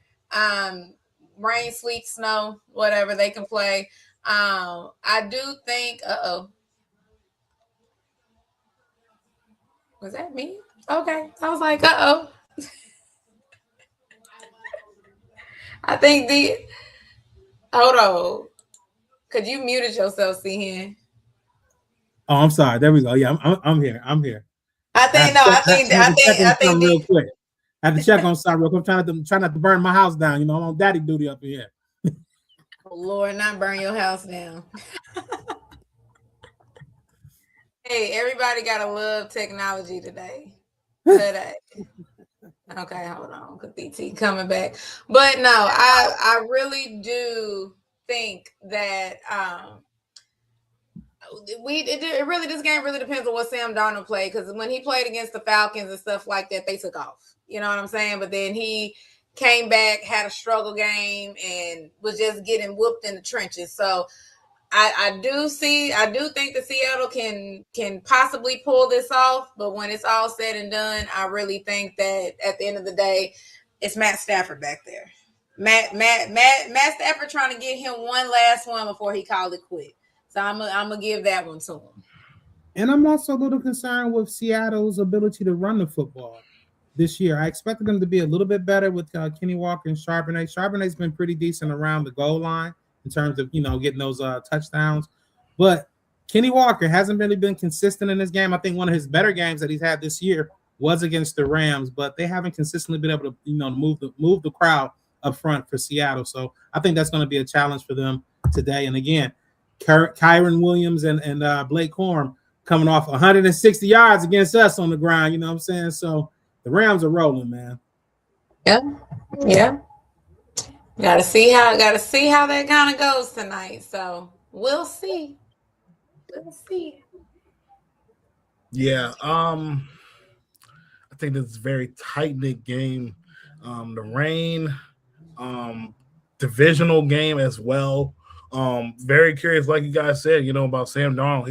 Rain, sleet, snow, whatever, they can play. I do think, was that me? Okay. I was like, I think hold on. Could you muted yourself, Cihan? Oh, I'm sorry. There we go. Yeah, I'm here. I think real quick. I have to check on something real quick. I'm trying not to burn my house down. You know, I'm on daddy duty up in here. Oh, Lord, not burn your house down. Hey, everybody gotta love technology today. Okay, hold on, because BT coming back. But no, I really do think that this game really depends on what Sam Darnold played, because when he played against the Falcons and stuff like that, they took off. You know what I'm saying? But then he came back, had a struggle game, and was just getting whooped in the trenches. So I do think that Seattle can possibly pull this off, but when it's all said and done, I really think that at the end of the day, it's Matt Stafford back there. Matt Stafford trying to get him one last one before he called it quit. So I'm gonna give that one to him. And I'm also a little concerned with Seattle's ability to run the football this year. I expected them to be a little bit better with Kenny Walker and Charbonnet. Charbonnet's been pretty decent around the goal line in terms of, you know, getting those touchdowns. But Kenny Walker hasn't really been consistent in this game. I think one of his better games that he's had this year was against the Rams, but they haven't consistently been able to, you know, move the crowd up front for Seattle. So I think that's going to be a challenge for them today. And again, Kyron Williams and Blake Corum coming off 160 yards against us on the ground. You know what I'm saying? So the Rams are rolling, man. Yeah. Gotta see how that kind of goes tonight. So we'll see. Yeah, I think this is a very tight-knit game. The rain, divisional game as well. Very curious, like you guys said, you know, about Sam Darnold.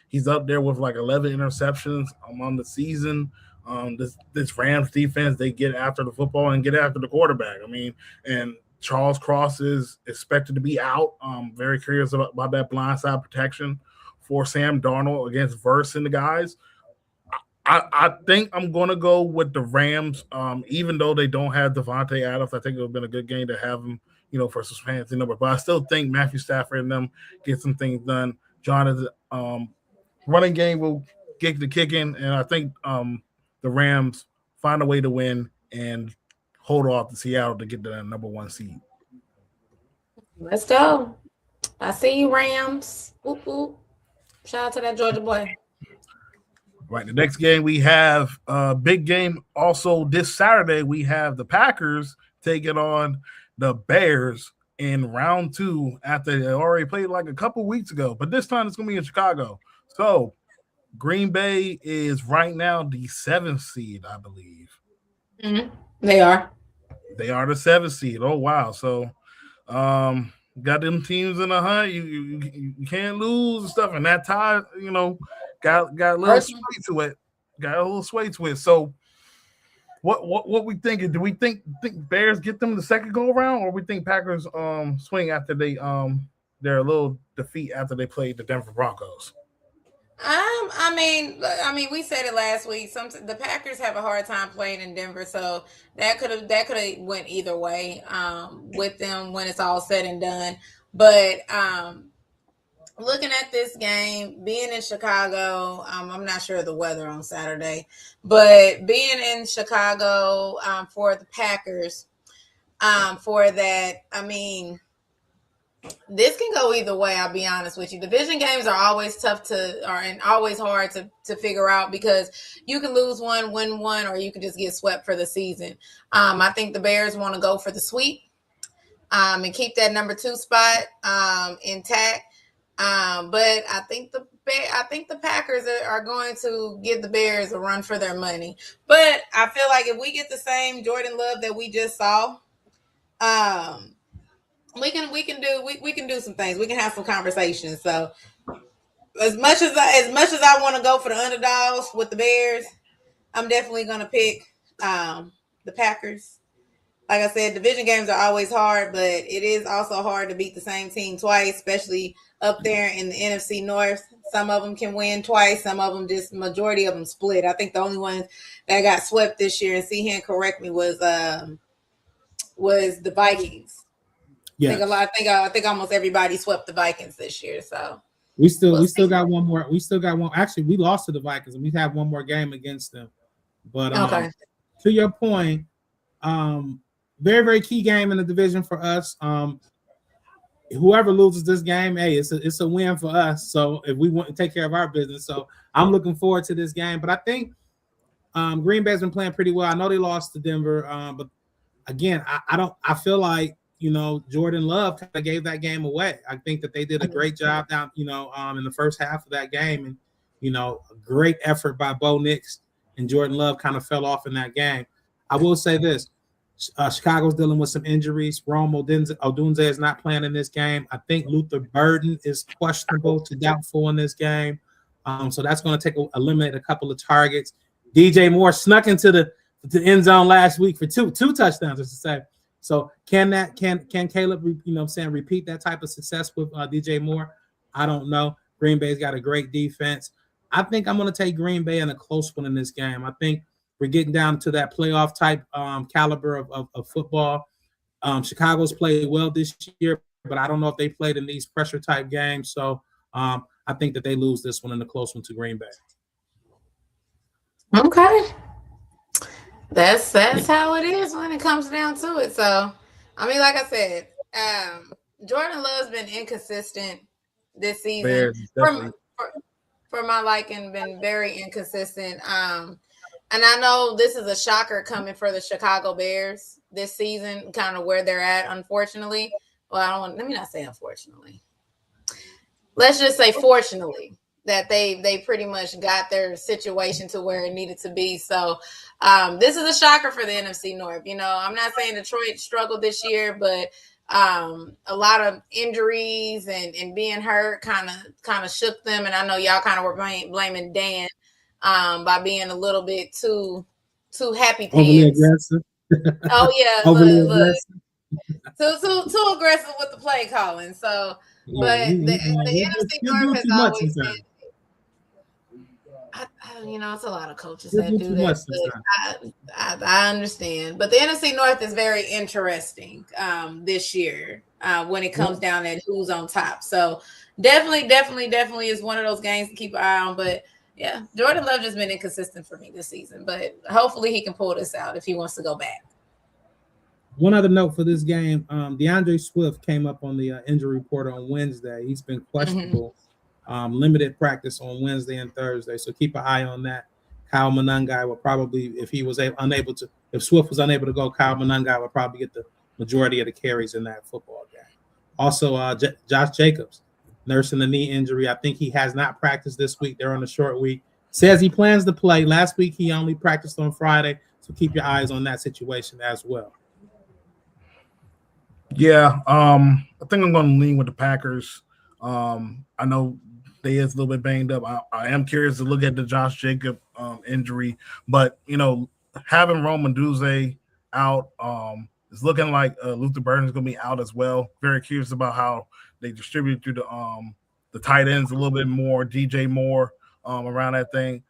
He's up there with like 11 interceptions on the season. This Rams defense, they get after the football and get after the quarterback. I mean, and Charles Cross is expected to be out. Very curious about that blindside protection for Sam Darnold against Verse and the guys. I think I'm going to go with the Rams, even though they don't have Devontae Adams. I think it would have been a good game to have him, you know, for some fancy number. But I still think Matthew Stafford and them get some things done. Jonathan, running game will get the kick in, and I think the Rams find a way to win and hold off to Seattle to get the number 1 seed. Let's go. I see you, Rams. Ooh, ooh. Shout out to that Georgia boy. Right. The next game we have a big game. Also, this Saturday we have the Packers taking on the Bears in round 2 after they already played like a couple weeks ago. But this time it's going to be in Chicago. So Green Bay is right now the 7th seed, I believe. Mm-hmm. They are. They are the 7th seed. Oh wow! So, got them teams in the hunt. You can't lose and stuff, and that tie, got a little sway to it. Got a little sway to it. So, what we thinking? Do we think Bears get them the second go around, or we think Packers swing after they their little defeat after they played the Denver Broncos? I mean, we said it last week. The Packers have a hard time playing in Denver, so that could have went either way with them when it's all said and done. But looking at this game, being in Chicago, I'm not sure of the weather on Saturday, but being in Chicago for the Packers, for that, I mean, this can go either way. I'll be honest with you. Division games are always and always hard to figure out because you can lose one, win one, or you can just get swept for the season. I think the Bears want to go for the sweep and keep that number 2 spot intact. But I think the Packers are going to give the Bears a run for their money. But I feel like if we get the same Jordan Love that we just saw, we can do some things. We can have some conversations. So as much as I want to go for the underdogs with the Bears, I'm definitely going to pick the Packers. Like I said, division games are always hard, but it is also hard to beat the same team twice, especially up there in the NFC North. Some of them can win twice. Some of them majority of them split. I think the only ones that got swept this year, and see him correct me, was the Vikings. Yeah, I think almost everybody swept the Vikings this year. So we still got one more. We still got one. Actually, we lost to the Vikings, and we have one more game against them. But okay. To your point, very, very key game in the division for us. Whoever loses this game, hey, it's a win for us. So if we want to take care of our business, so I'm looking forward to this game. But I think Green Bay's been playing pretty well. I know they lost to Denver, but again, I feel like Jordan Love kind of gave that game away. I think that they did a great job down, in the first half of that game, and a great effort by Bo Nix, and Jordan Love kind of fell off in that game. I will say this. Chicago's dealing with some injuries. Rome Odunze is not playing in this game. I think Luther Burden is questionable to doubtful in this game. So that's going to eliminate a couple of targets. DJ Moore snuck into the end zone last week for two touchdowns, as to say. So can Caleb, repeat that type of success with DJ Moore? I don't know. Green Bay's got a great defense. I think I'm going to take Green Bay in a close one in this game. I think we're getting down to that playoff type caliber of football. Chicago's played well this year, but I don't know if they played in these pressure type games. So I think that they lose this one in a close one to Green Bay. Okay. That's how it is when it comes down to it. So, I mean, like I said, Jordan Love's been inconsistent this season. For my liking, been very inconsistent. And I know this is a shocker coming for the Chicago Bears this season, kind of where they're at, unfortunately. Well, let me not say unfortunately. Let's just say fortunately, that they pretty much got their situation to where it needed to be. So this is a shocker for the NFC North. I'm not saying Detroit struggled this year, but a lot of injuries and being hurt kind of shook them. And I know y'all kind of were blaming Dan by being a little bit too happy pants. Overly aggressive. Oh yeah, look. Too aggressive with the play calling. So, but the NFC North has always been. It's a lot of coaches that do that. I understand, but the NFC North is very interesting this year when it comes down to who's on top. So definitely is one of those games to keep an eye on. But yeah, Jordan Love just been inconsistent for me this season, but hopefully he can pull this out if he wants to go back. One other note for this game, DeAndre Swift came up on the injury report on Wednesday. He's been questionable. Limited practice on Wednesday and Thursday, so keep an eye on that. Kyle Monangai will probably, if he was unable to, if Swift was unable to go, Kyle Monangai will probably get the majority of the carries in that football game. Also, Josh Jacobs nursing the knee injury. I think he has not practiced this week. They're on a short week. Says he plans to play. Last week he only practiced on Friday, so keep your eyes on that situation as well. Yeah, I think I'm going to lean with the Packers. I know they is a little bit banged up. I am curious to look at the Josh Jacob injury, but having Roman Duze out, it's looking like Luther Burden is going to be out as well. Very curious about how they distribute through the tight ends a little bit more, DJ Moore around that thing.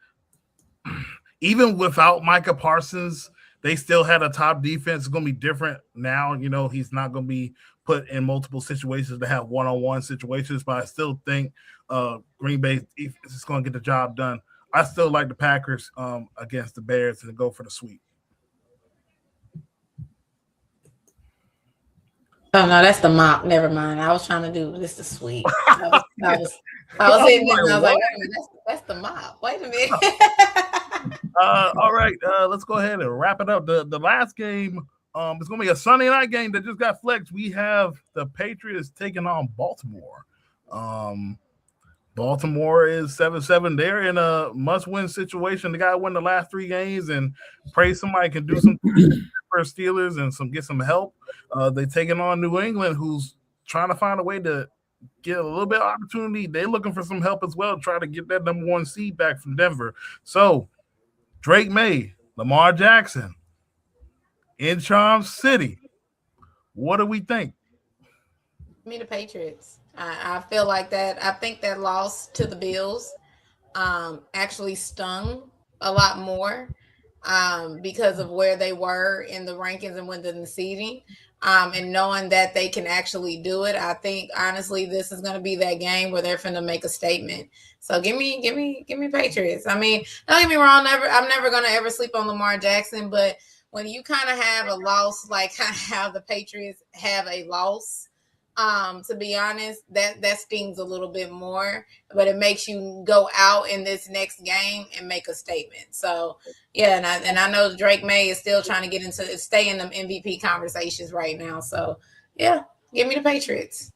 Even without Micah Parsons, they still had a top defense. It's going to be different now. He's not going to be put in multiple situations to have one-on-one situations, but I still think Green Bay is going to get the job done. I still like the Packers against the Bears and go for the sweep. Oh no, that's the mop. Never mind. I was trying to do this the sweep. I was hitting it and I was like, wait a minute, that's the mop. Wait a minute. All right, let's go ahead and wrap it up. The last game, it's going to be a Sunday night game that just got flexed. We have the Patriots taking on Baltimore. Baltimore is 7-7. They're in a must-win situation. They got to win the last 3 games and pray somebody can do something for Steelers and get some help. They're taking on New England, who's trying to find a way to get a little bit of opportunity. They're looking for some help as well, try to get that number 1 seed back from Denver. So, Drake May, Lamar Jackson, in Charm City. What do we think? The Patriots. I feel like that. I think that loss to the Bills actually stung a lot more because of where they were in the rankings and within the seeding. And knowing that they can actually do it, I think honestly this is going to be that game where they're going to make a statement. So give me Patriots. I mean, don't get me wrong. I'm never going to ever sleep on Lamar Jackson, but when you kind of have a loss, like kind of how the Patriots have a loss, to be honest, that stings a little bit more, but it makes you go out in this next game and make a statement. So yeah, and I know Drake May is still trying to stay in them MVP conversations right now. So yeah, give me the Patriots.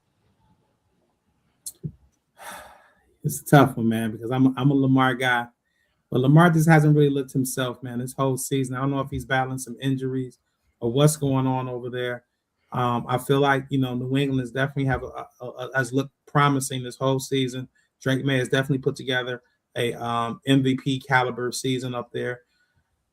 It's a tough one, man, because I'm a Lamar guy, but Lamar just hasn't really looked himself, man, this whole season. I don't know if he's battling some injuries or what's going on over there. I feel like New England has definitely has looked promising this whole season. Drake May has definitely put together a MVP caliber season up there,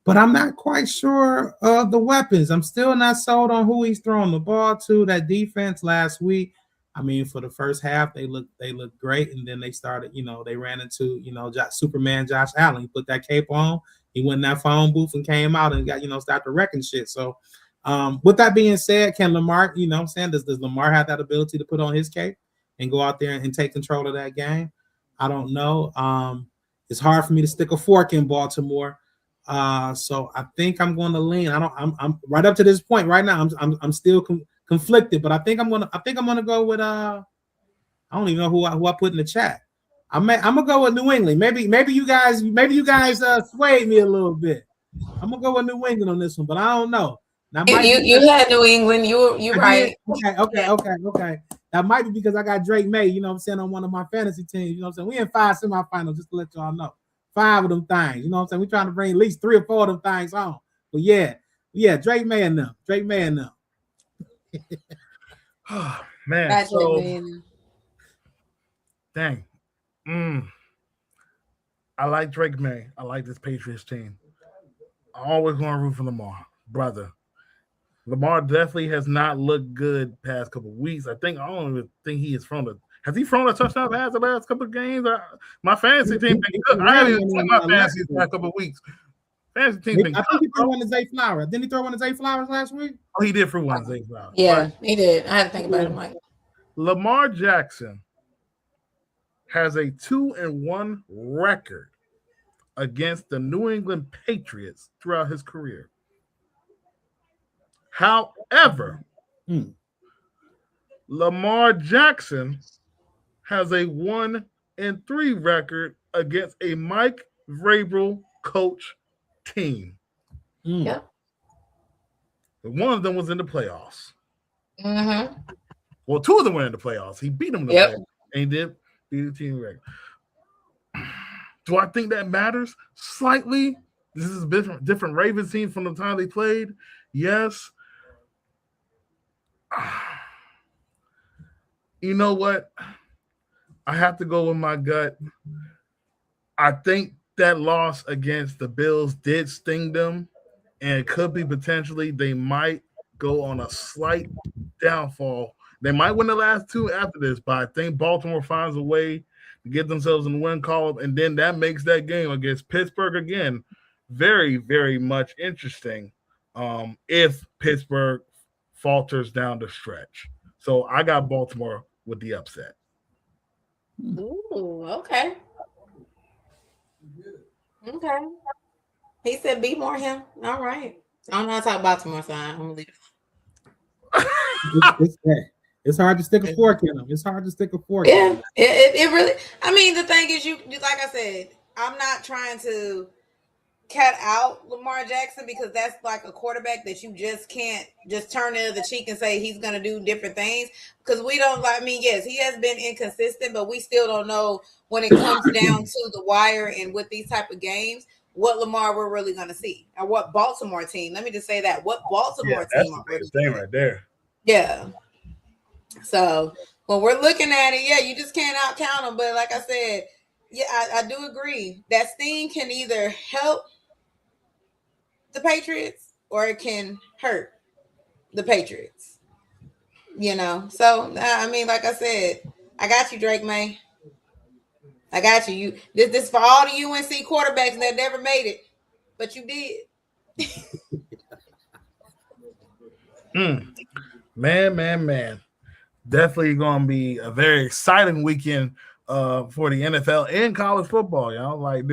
but I'm not quite sure of the weapons. I'm still not sold on who he's throwing the ball to. That defense last week, I mean, for the first half they looked great, and then they started, they ran into Superman Josh Allen. He put that cape on, he went in that phone booth and came out and got started wrecking shit. So. With that being said, can Lamar, does Lamar have that ability to put on his cape and go out there and take control of that game? I don't know. It's hard for me to stick a fork in Baltimore. So I think I'm going to lean. I'm right up to this point right now. I'm still conflicted, but I think I'm gonna go with I don't even know who I put in the chat. I'm gonna go with New England. Maybe you guys swayed me a little bit. I'm gonna go with New England on this one, but I don't know. You had New England. You right. Okay. That might be because I got Drake May, on one of my fantasy teams. We in 5 semifinals, just to let y'all know. 5 of them things. We're trying to bring at least 3 or 4 of them things home. But yeah, Drake May and them. Oh, man. So, dang. I like Drake May. I like this Patriots team. I'm always going to root for Lamar, brother. Lamar definitely has not looked good past couple of weeks. I don't even think he is has he thrown a touchdown pass the last couple of games? My fantasy team been good. I haven't even seen my fantasy the last couple of weeks. Fantasy team been I think he threw one to Zay Flowers. Didn't he throw one to Zay Flowers last week? Oh, he did for one Zay Flowers. Yeah, he did. I had to think about it, Mike. Lamar Jackson has a 2-1 record against the New England Patriots throughout his career. However, Lamar Jackson has a 1-2 3 record against a Mike Vrabel coach team. Yep. One of them was in the playoffs. Mm-hmm. Well, 2 of them were in the playoffs. He beat them in the Yep. playoffs. And he did beat the team record. Do I think that matters? Slightly. This is different Ravens teams from the time they played. Yes. You know what? I have to go with my gut. I think that loss against the Bills did sting them, and it could be potentially they might go on a slight downfall. They might win the last 2 after this, but I think Baltimore finds a way to get themselves in the win column, and then that makes that game against Pittsburgh again very, very much interesting if Pittsburgh falters down the stretch. So I got Baltimore with the upset. Ooh, okay. Okay. He said be more him. All right. I don't know how to talk Baltimore, so I'm gonna leave it. It's hard to stick a fork in them. It's hard to stick a fork. Yeah, it really. I mean, the thing is, you like I said, I'm not trying to cut out Lamar Jackson because that's like a quarterback that you just can't just turn the other cheek and say he's going to do different things because we don't. I mean, yes, he has been inconsistent, but we still don't know when it comes down to the wire and with these type of games what Lamar we're really going to see or what Baltimore team. Let me just say that what Baltimore that's team the thing right there. Yeah. So when we're looking at it, yeah, you just can't out count them. But like I said, yeah, I do agree that Sting can either help the Patriots or it can hurt the Patriots. You know, so I mean, like I said, I got you, Drake May. I got you. You this for all the UNC quarterbacks that never made it, but you did. Man. Definitely going to be a very exciting weekend for the NFL and college football, y'all. Like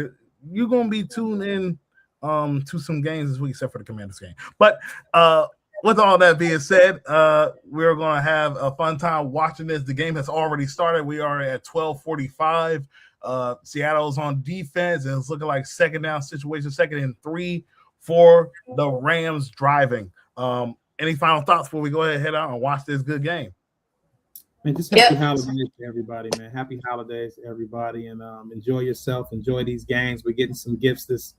you're going to be tuned in to some games this week, except for the Commanders game. But with all that being said, we're going to have a fun time watching this. The game has already started. We are at 12:45. Seattle's on defense, and it's looking like second down situation, 2nd and 3 for the Rams driving. Any final thoughts before we go ahead and head out and watch this good game? Man, just happy holidays to everybody, man. Happy holidays to everybody, and enjoy yourself. Enjoy these games. We're getting some gifts this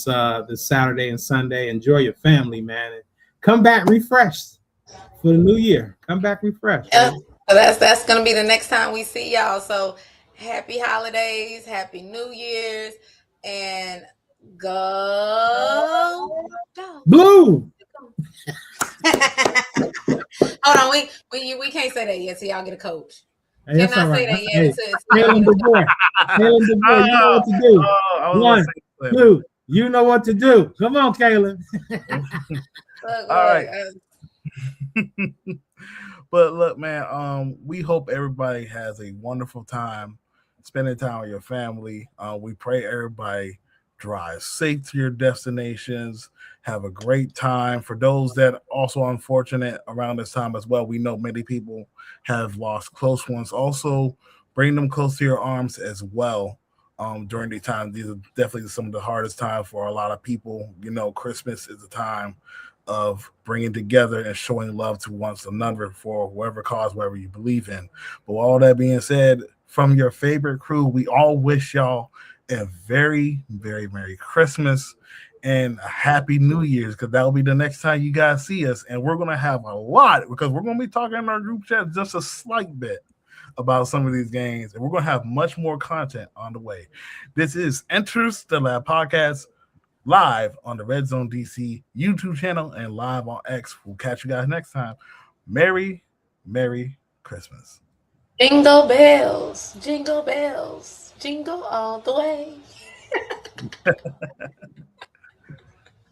Saturday and Sunday. Enjoy your family, man. And come back refreshed for the new year. Come back refreshed. Yeah, that's gonna be the next time we see y'all. So happy holidays, happy New Year's, and go Blue. Hold on, we can't say that yet. So y'all get a coach. Hey, that's all right. Say that yet. Kalen DeBoer, you know what to do. 1, 2, you know what to do. Come on, Kalen. All right. But look, man, we hope everybody has a wonderful time spending time with your family. We pray everybody drive safe to your destinations. Have a great time. For those that are also unfortunate around this time as well, we know many people have lost close ones. Also, bring them close to your arms as well during the time. These are definitely some of the hardest time for a lot of people. You know, Christmas is a time of bringing together and showing love to one another for whatever cause, whatever you believe in. But with all that being said, from your favorite crew, we all wish y'all a very, very Merry Christmas and a Happy New Year's, because that'll be the next time you guys see us. And we're going to have a lot, because we're going to be talking in our group chat just a slight bit about some of these games, and we're going to have much more content on the way. This is Enters the Lab Podcast, live on the Red Zone DC YouTube channel and live on X. We'll catch you guys next time. Merry Christmas. Jingle bells, jingle bells, jingle all the way.